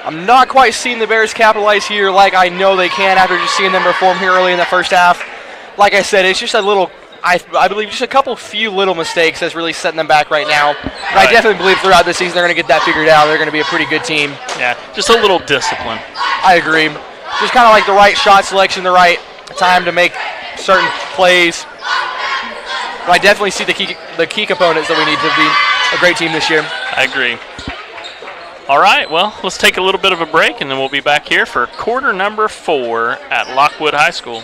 I'm not quite seeing the Bears capitalize here like I know they can after just seeing them perform here early in the first half. Like I said, it's just a little, I believe just a few little mistakes that's really setting them back right now. But I definitely believe throughout the season they're going to get that figured out. They're going to be a pretty good team. Yeah, just a little discipline. I agree. Just kind of like the right shot selection, the right time to make certain plays. But I definitely see the key components that we need to be a great team this year. I agree. All right, well, let's take a little bit of a break, and then we'll be back here for quarter number 4 at Lockwood High School.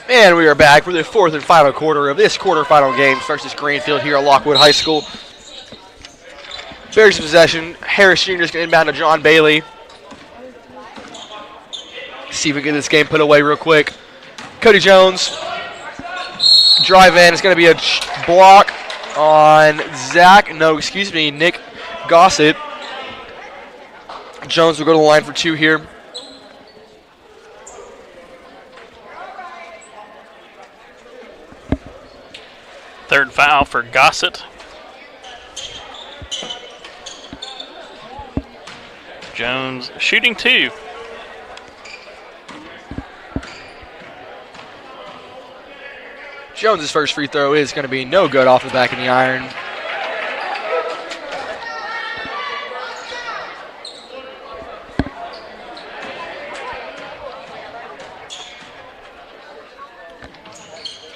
And we are back for the fourth and final quarter of this quarterfinal game versus Greenfield here at Lockwood High School. Bears possession. Harris Jr. is going to inbound to John Bailey. See if we can get this game put away real quick. Cody Jones. Drive in. It's going to be a block on Nick Gossett. Jones will go to the line for 2 here. Third foul for Gossett. Jones shooting 2. Jones's first free throw is going to be no good off the back of the iron.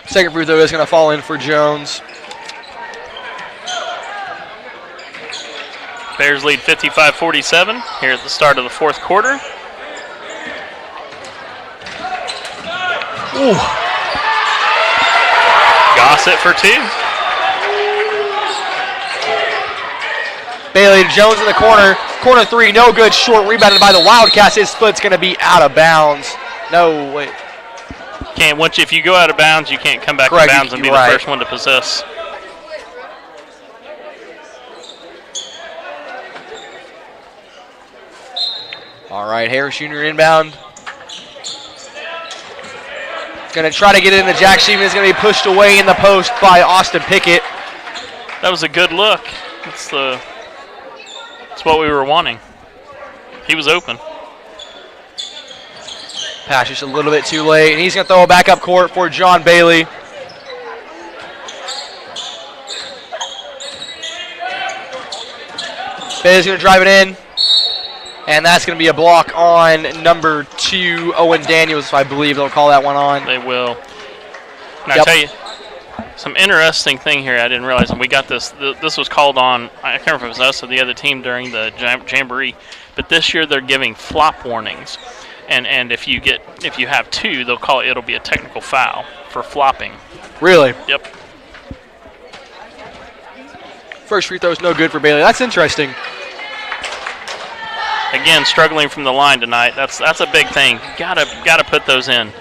Second free throw is going to fall in for Jones. Bears lead 55-47 here at the start of the fourth quarter. Ooh. Gossett for 2. Bailey to Jones in the corner. Corner 3, no good. Short, rebounded by the Wildcats. His foot's going to be out of bounds. No, wait. If you go out of bounds, you can't come back Correct, in bounds and be right. the first one to possess. All right, Harris Jr. inbound. Going to try to get it into Jack Stevens. Is going to be pushed away in the post by Austin Pickett. That was a good look. That's what we were wanting. He was open. Pass just a little bit too late, and he's going to throw it back up court for John Bailey. Bailey's going to drive it in, and that's going to be a block on number 2, Owen Daniels. I believe they'll call that one on. They will. And I tell you, some interesting thing here I didn't realize, and we got this. This was called on, I can't remember if it was us or the other team during the jamboree, but this year they're giving flop warnings. And if you have 2, they'll call it'll be a technical foul for flopping. Really? Yep. First free throw is no good for Bailey. That's interesting. Again, struggling from the line tonight. That's a big thing. Gotta put those in.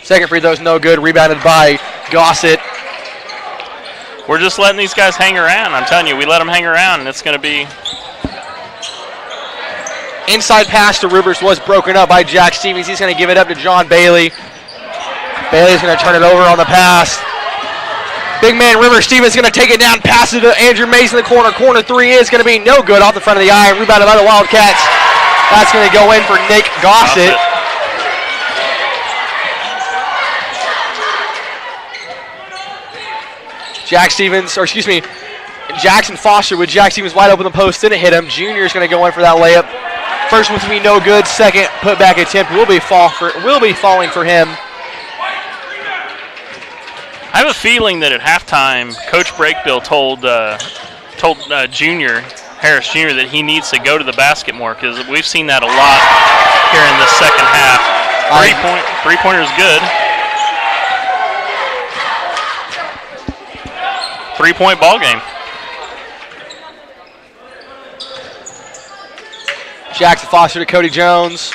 Second free throw is no good. Rebounded by Gossett. We're just letting these guys hang around. I'm telling you, we let them hang around, and it's going to be... Inside pass to Rivers was broken up by Jack Stevens. He's going to give it up to John Bailey. Bailey's going to turn it over on the pass. Big man Rivers. Stevens going to take it down, pass it to Andrew Mason in the corner. Corner 3 is going to be no good off the front of the iron. Rebounded by the Wildcats. That's going to go in for Nick Gossett. Jackson Foster with Jack Stevens wide open the post, didn't hit him. Junior is going to go in for that layup. First one's going to be no good. Second putback attempt will be falling for him. I have a feeling that at halftime, Coach Brakebill told Junior, Harris Jr., that he needs to go to the basket more, because we've seen that a lot here in the second half. Three-pointer is good. 3-point ball game. Jackson Foster to Cody Jones.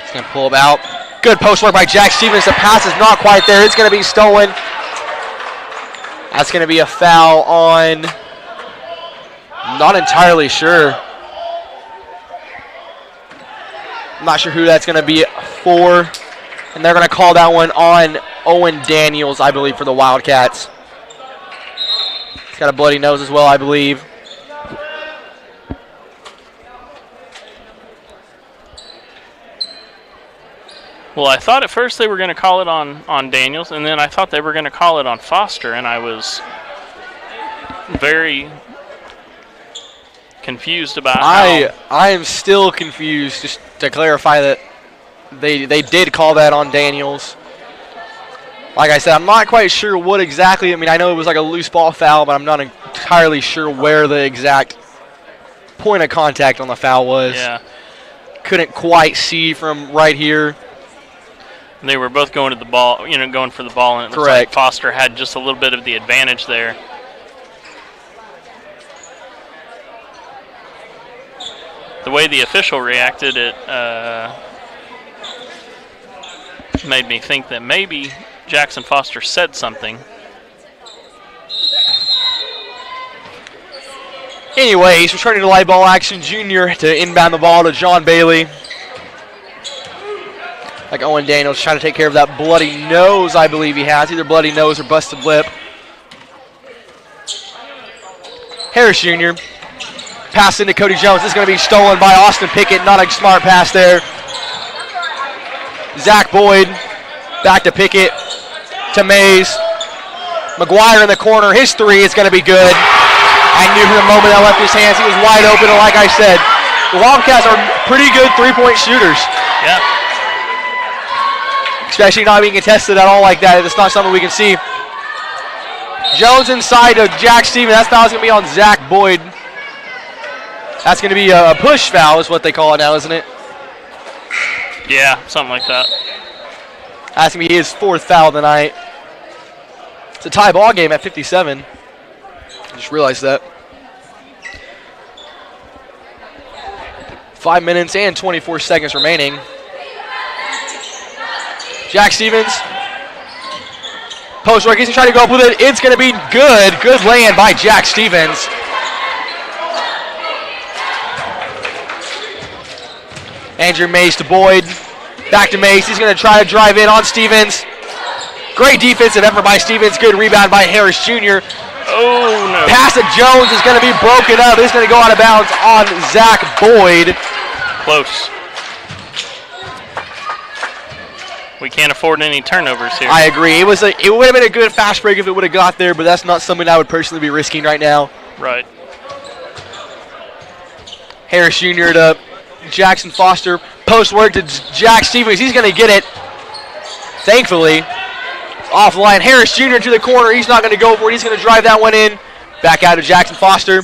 He's going to pull him out. Good post work by Jack Stevens. The pass is not quite there. It's going to be stolen. That's going to be a foul on... Not entirely sure. I'm not sure who that's going to be for. And they're going to call that one on Owen Daniels, I believe, for the Wildcats. He's got a bloody nose as well, I believe. Well, I thought at first they were going to call it on Daniels, and then I thought they were going to call it on Foster, and I was very confused about I am still confused, just to clarify that they did call that on Daniels. Like I said, I'm not quite sure what exactly. I mean, I know it was like a loose ball foul, but I'm not entirely sure where the exact point of contact on the foul was. Yeah. Couldn't quite see from right here. They were both going to the ball, going for the ball, and it looks like Foster had just a little bit of the advantage there. The way the official reacted, it made me think that maybe Jackson Foster said something. Anyways, returning to live ball action, Junior to inbound the ball to John Bailey. Like Owen Daniels trying to take care of that bloody nose, I believe he has. Either bloody nose or busted lip. Harris Jr. Pass into Cody Jones. This is going to be stolen by Austin Pickett. Not a smart pass there. Zach Boyd back to Pickett to Mays. McGuire in the corner. His three is going to be good. I knew from the moment that left his hands he was wide open. And like I said, the Wildcats are pretty good three-point shooters. Yeah. Especially not being contested at all like that. It's not something we can see. Jones inside to Jack Stevens. That foul's going to be on Zach Boyd. That's going to be a push foul is what they call it now, isn't it? Yeah, something like that. That's going to be his fourth foul of the night. It's a tie ball game at 57. I just realized that. 5 minutes and 24 seconds remaining. Jack Stevens. Post work. He's going to try to go up with it. It's going to be good. Good land by Jack Stevens. Andrew Mays to Boyd. Back to Mays. He's going to try to drive in on Stevens. Great defensive effort by Stevens. Good rebound by Harris Jr. Oh, no. Pass to Jones is going to be broken up. It's going to go out of bounds on Zach Boyd. Close. We can't afford any turnovers here. I agree. It would have been a good fast break if it would have got there, but that's not something I would personally be risking right now. Right. Harris Jr. to Jackson Foster. Post work to Jack Stevens. He's going to get it. Thankfully. Offline. Harris Jr. to the corner. He's not going to go for it. He's going to drive that one in. Back out to Jackson Foster.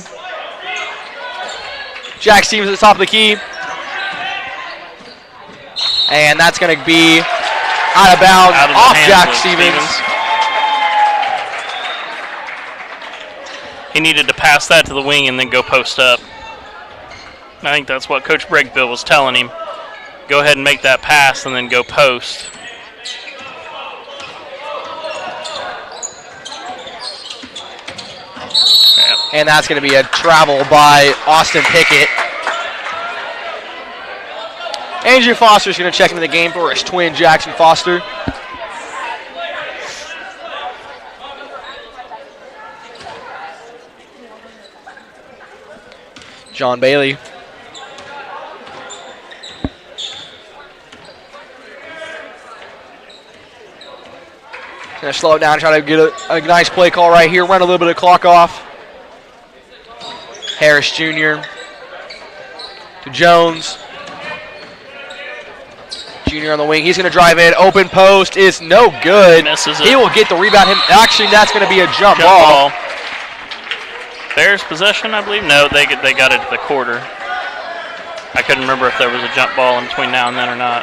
Jack Stevens at the top of the key. And that's going to be out of bounds off Jack Stevens. He needed to pass that to the wing and then go post up. I think that's what Coach Breakbill was telling him. Go ahead and make that pass and then go post. Yep. And that's going to be a travel by Austin Pickett. Andrew Foster's going to check into the game for his twin, Jackson Foster. John Bailey. Going to slow it down, try to get a nice play call right here. Run a little bit of clock off. Harris Jr. to Jones. Jr. on the wing. He's going to drive in. Open post is no good. Misses it. He will get the rebound. Actually, that's going to be a jump ball. Bears possession, I believe. No, they got it to the quarter. I couldn't remember if there was a jump ball in between now and then or not.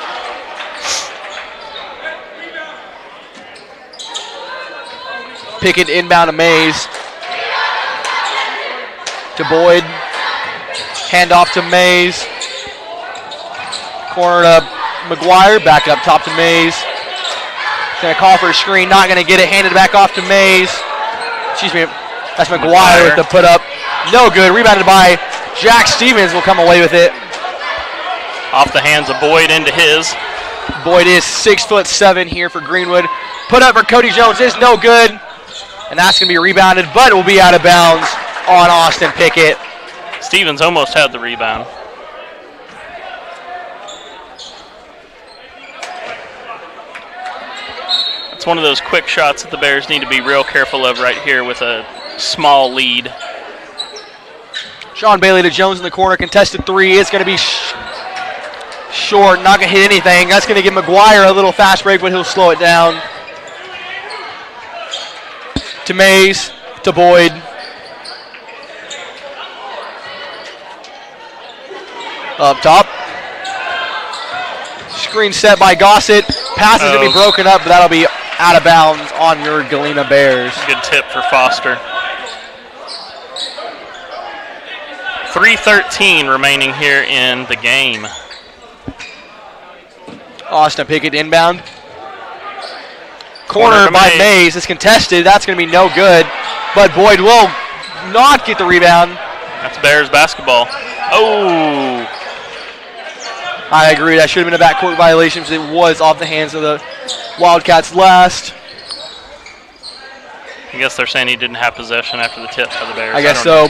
Pickett inbound to Mays. To Boyd. Hand off to Mays. Corner to McGuire. Back up top to Mays. Going to call for a screen. Not going to get it. Handed back off to Mays. Excuse me. That's McGuire with the put up. No good. Rebounded by Jack Stevens. Will come away with it. Off the hands of Boyd into his. Boyd is 6'7" here for Greenwood. Put up for Cody Jones is no good. And that's going to be rebounded, but it will be out of bounds on Austin Pickett. Stevens almost had the rebound. It's one of those quick shots that the Bears need to be real careful of right here with a small lead. Sean Bailey to Jones in the corner. Contested three. It's going to be short. Not going to hit anything. That's going to give McGuire a little fast break, but he'll slow it down. To Mays. To Boyd. Up top. Screen set by Gossett. Pass is going to be broken up, but that'll be out of bounds on your Galena Bears. Good tip for Foster. 3:13 remaining here in the game. Austin Pickett inbound. Corner by Mays is contested. That's going to be no good. But Boyd will not get the rebound. That's Bears basketball. Oh! I agree. That should have been a backcourt violation because it was off the hands of the Wildcats last. I guess they're saying he didn't have possession after the tip by the Bears. I guess so.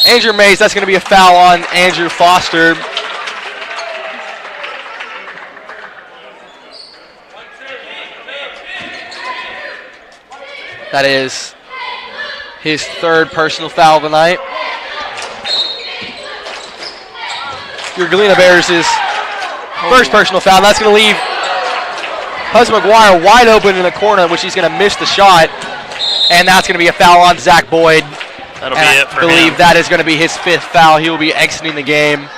Andrew Mays, that's going to be a foul on Andrew Foster. That is his third personal foul of the night. Your Galena Bears' first personal foul. That's going to leave Hudson McGuire wide open in the corner, which he's going to miss the shot. And that's going to be a foul on Zach Boyd. That'll be it for him. I believe that is going to be his fifth foul. He will be exiting the game.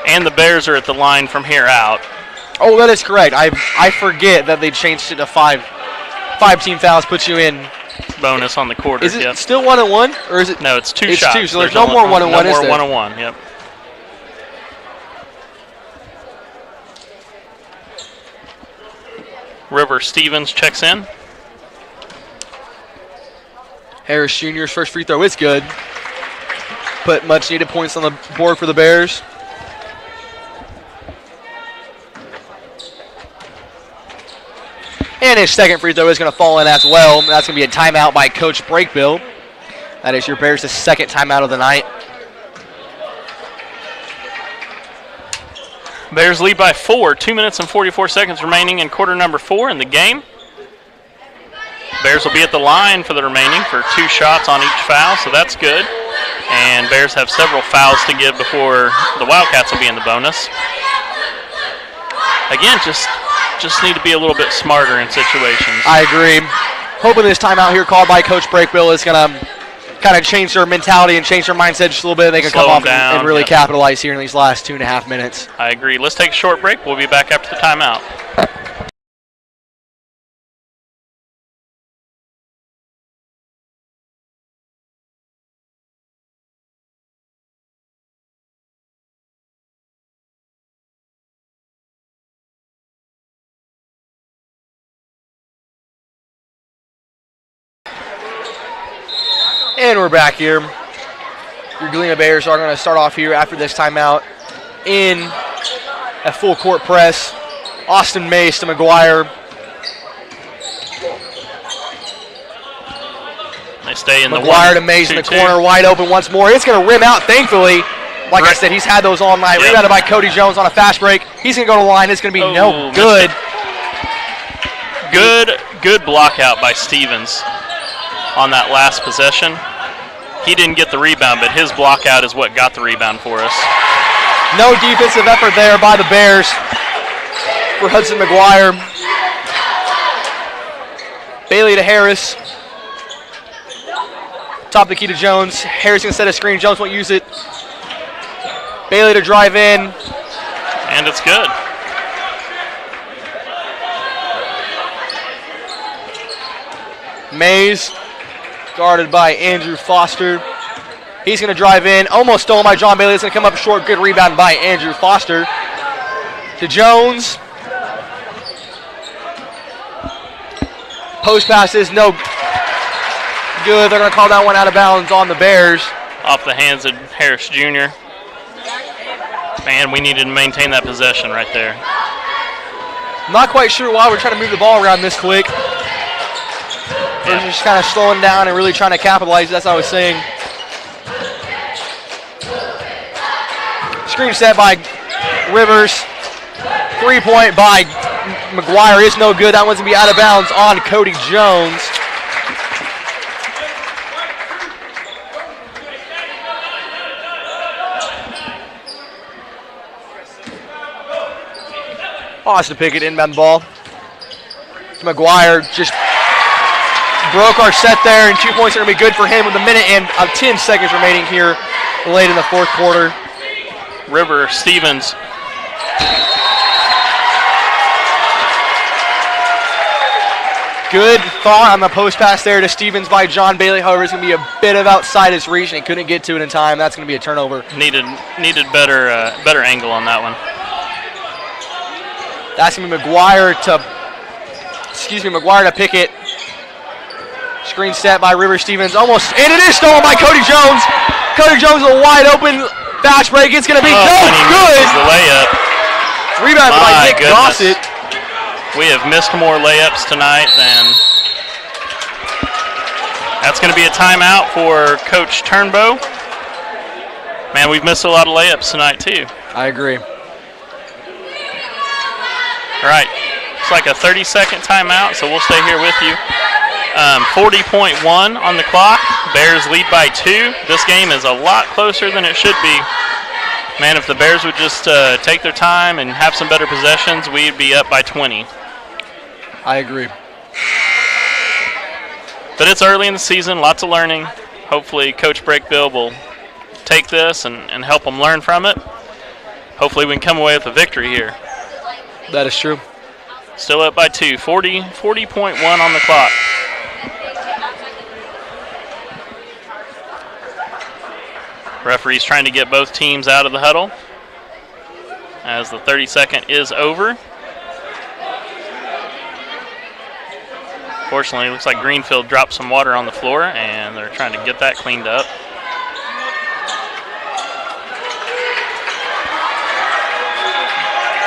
And the Bears are at the line from here out. Oh, that is correct. I forget that they changed it to five. 5-team fouls puts you in bonus on the quarter. Is it still 1-1, or is it? No, it's two shots. It's two, so there's no more 1-1, no is more there? 1-1, yep. River Stevens checks in. Harris Jr.'s first free throw is good. Put much needed points on the board for the Bears. And his second free throw is going to fall in as well. That's going to be a timeout by Coach Brakebill. That is your Bears' second timeout of the night. Bears lead by 4. 2 minutes and 44 seconds remaining in quarter number 4 in the game. Bears will be at the line for the remaining for 2 shots on each foul, so that's good. And Bears have several fouls to give before the Wildcats will be in the bonus. Again, just need to be a little bit smarter in situations. I agree. Hoping this timeout here called by Coach Brakebill is going to kind of change their mentality and change their mindset just a little bit. They can Slow come off down, and really yep. capitalize here in these last 2.5 minutes. I agree. Let's take a short break. We'll be back after the timeout. And we're back here. Your Galena Bears are going to start off here after this timeout in a full court press. Austin Mace to McGuire. They stay in the McGuire to Mace in the corner, wide open once more. It's going to rim out, thankfully. Like I said, he's had those all night. Yep. Rebounded by Cody Jones on a fast break. He's going to go to the line. It's going to be no good. Good block out by Stevens on that last possession. He didn't get the rebound, but his block out is what got the rebound for us. No defensive effort there by the Bears for Hudson McGuire. Bailey to Harris. Top of the key to Jones. Harris going to set a screen. Jones won't use it. Bailey to drive in. And it's good. Mays, guarded by Andrew Foster. He's going to drive in. Almost stolen by John Bailey. It's going to come up short. Good rebound by Andrew Foster. To Jones. Post pass is no good. They're going to call that one out of bounds on the Bears. Off the hands of Harris Jr. Man, we needed to maintain that possession right there. Not quite sure why we're trying to move the ball around this quick. We're just kind of slowing down and really trying to capitalize. That's what I was saying. Screen set by Rivers. 3-point by McGuire is no good. That one's going to be out of bounds on Cody Jones. Austin Pickett inbound ball. McGuire just broke our set there, and 2 points are going to be good for him with a minute and 10 seconds remaining here late in the fourth quarter. River Stevens. Good thought on the post pass there to Stevens by John Bailey. However, it's going to be a bit of outside his reach, and he couldn't get to it in time. That's going to be a turnover. Needed better angle on that one. That's going to be McGuire to Pickett. Screen set by River Stevens. Almost, and it is stolen by Cody Jones. Cody Jones with a wide open fast break. It's going to be no good. The layup. Rebound by Nick Gossett. We have missed more layups tonight than That's going to be a timeout for Coach Turnbow. Man, we've missed a lot of layups tonight, too. I agree. All right. It's like a 30-second timeout, so we'll stay here with you. 40.1 on the clock. Bears lead by 2. This game is a lot closer than it should be. Man, if the Bears would just take their time and have some better possessions, we'd be up by 20. I agree. But it's early in the season, lots of learning. Hopefully Coach Brakebill will take this and help them learn from it. Hopefully we can come away with a victory here. That is true. Still up by 2, 40.1 on the clock. Referee's trying to get both teams out of the huddle as the 30-second is over. Fortunately, it looks like Greenfield dropped some water on the floor, and they're trying to get that cleaned up.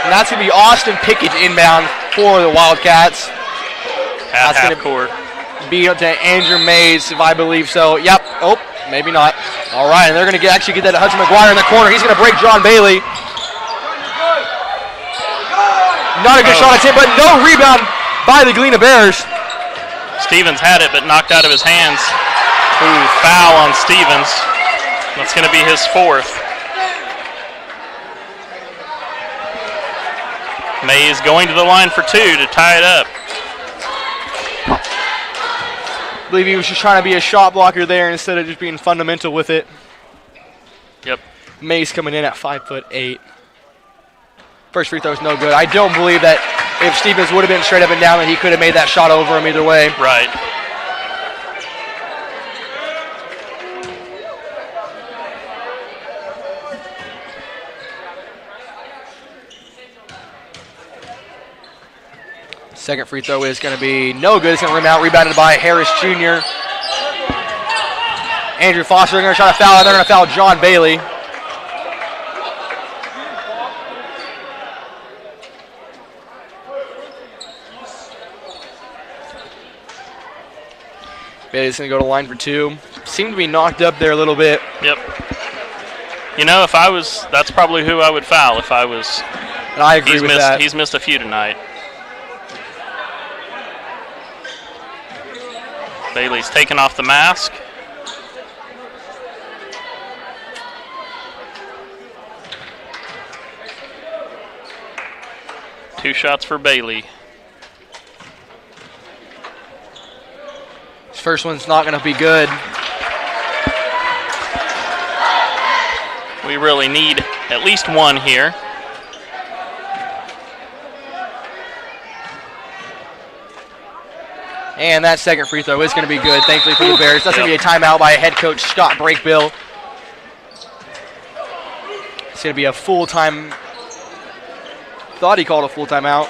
And that's going to be Austin Pickett inbound for the Wildcats. At That's half gonna court. Be up to Andrew Mays, if I believe so. Yep. Oh, maybe not. All right, and they're going to actually get that to Hudson McGuire in the corner. He's going to break John Bailey. Not a good shot attempt, but no rebound by the Galena Bears. Stevens had it, but knocked out of his hands. Ooh, foul on Stevens. That's going to be his 4th. Mays going to the line for 2 to tie it up. I believe he was just trying to be a shot blocker there instead of just being fundamental with it. Yep. Mays coming in at 5'8". First free throw is no good. I don't believe that if Stevens would have been straight up and down, that he could have made that shot over him either way. Right. Second free throw is going to be no good. It's going to rim out, rebounded by Harris Jr. Andrew Foster, they're going to try to foul, and they're going to foul John Bailey. Bailey's going to go to the line for 2. Seemed to be knocked up there a little bit. Yep. You know, if I was, that's probably who I would foul if I was. And I agree with that. He's missed a few tonight. Bailey's taken off the mask. Two shots for Bailey. His first one's not going to be good. We really need at least one here. And that second free throw is going to be good, thankfully for the Bears. That's going to be a timeout by head coach Scott Brakebill. It's going to be a full-time. Thought he called a full timeout.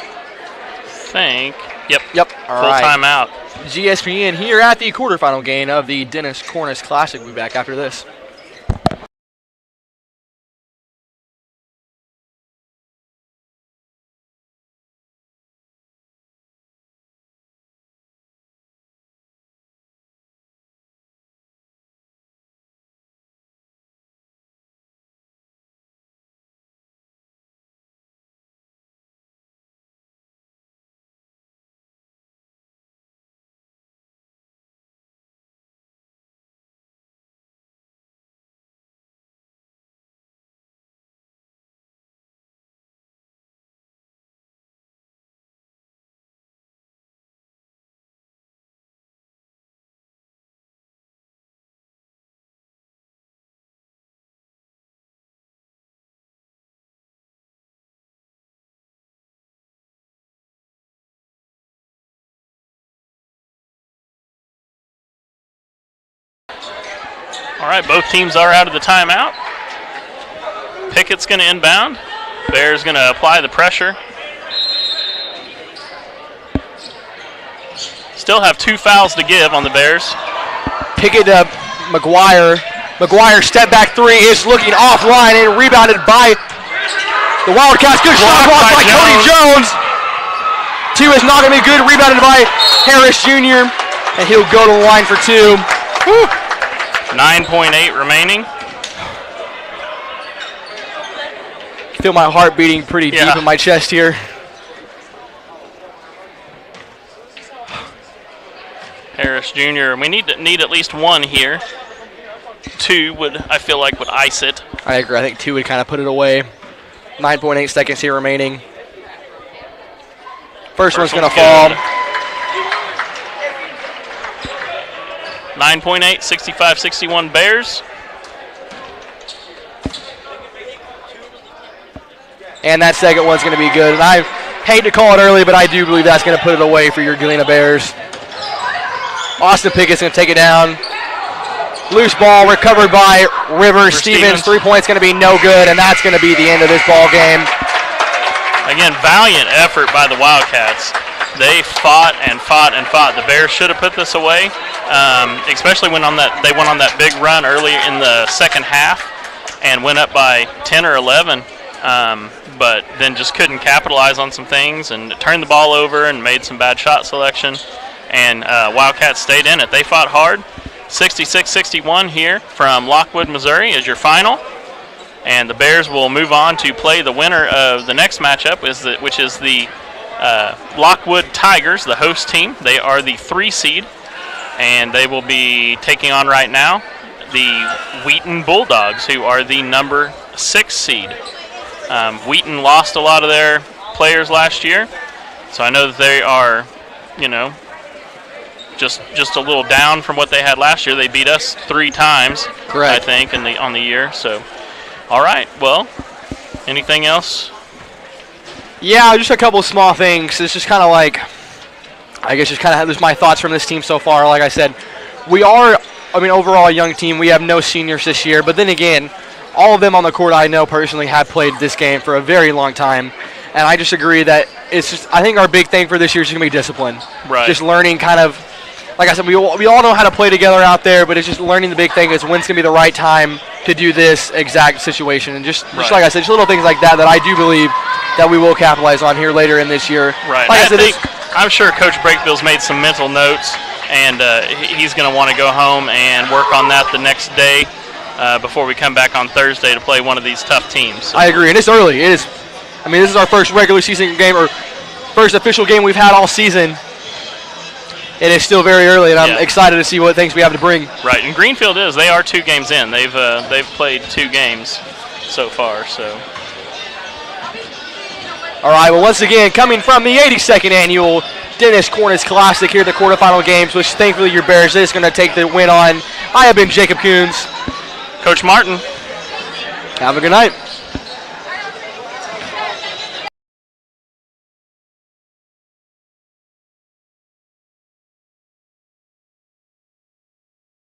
Yep. All full right. timeout. GSPN here at the quarterfinal game of the Dennis Cornish Classic. We'll be back after this. All right, both teams are out of the timeout. Pickett's going to inbound. Bears going to apply the pressure. Still have 2 fouls to give on the Bears. Pickett to McGuire. McGuire step back 3 is looking offline and rebounded by the Wildcats. Good shot blocked by Cody Jones. 2 is not going to be good. Rebounded by Harris Jr. and he'll go to the line for 2. Woo. 9.8 remaining. Feel my heart beating pretty deep in my chest here. Harris Jr. We need at least 1 here. 2 I feel like would ice it. I agree. I think 2 would kind of put it away. 9.8 seconds here remaining. First one's going to fall. 9.8, 65-61 Bears. And that second one's going to be good. And I hate to call it early, but I do believe that's going to put it away for your Galena Bears. Austin Pickett's going to take it down. Loose ball recovered by Rivers. Stevens, 3 points going to be no good, and that's going to be the end of this ball game. Again, valiant effort by the Wildcats. They fought and fought and fought. The Bears should have put this away, especially when they went on that big run early in the second half and went up by 10 or 11, but then just couldn't capitalize on some things and turned the ball over and made some bad shot selection. And Wildcats stayed in it. They fought hard. 66-61 here from Lockwood, Missouri is your final. And the Bears will move on to play the winner of the next matchup, which is the Lockwood Tigers, the host team. They are the 3 seed, and they will be taking on right now the Wheaton Bulldogs, who are the number 6 seed. Wheaton lost a lot of their players last year, so I know that they are, just a little down from what they had last year. They beat us 3 times, correct, I think, on the year. So, all right. Well, anything else? Yeah, just a couple of small things. It's just kind of like, I guess, just my thoughts from this team so far. Like I said, we are, overall a young team. We have no seniors this year, but then again, all of them on the court I know personally have played this game for a very long time. And I just agree that I think our big thing for this year is going to be discipline. Right. Just learning kind of, like I said, we all know how to play together out there, but it's just learning the big thing is when's going to be the right time to do this exact situation. And just like I said, just little things like that I do believe that we will capitalize on here later in this year. Right. Like I'm sure Coach Breakbill's made some mental notes, and he's going to want to go home and work on that the next day before we come back on Thursday to play one of these tough teams. So. I agree, and it's early. It is. This is our first regular season game, or first official game we've had all season. It is still very early, and I'm excited to see what things we have to bring. Right, and Greenfield they are 2 games in. They've played 2 games so far. So. All right. Well, once again, coming from the 82nd annual Dennis Cornish Classic here at the quarterfinal games, which thankfully your Bears is going to take the win on. I have been Jacob Coons. Coach Martin. Have a good night.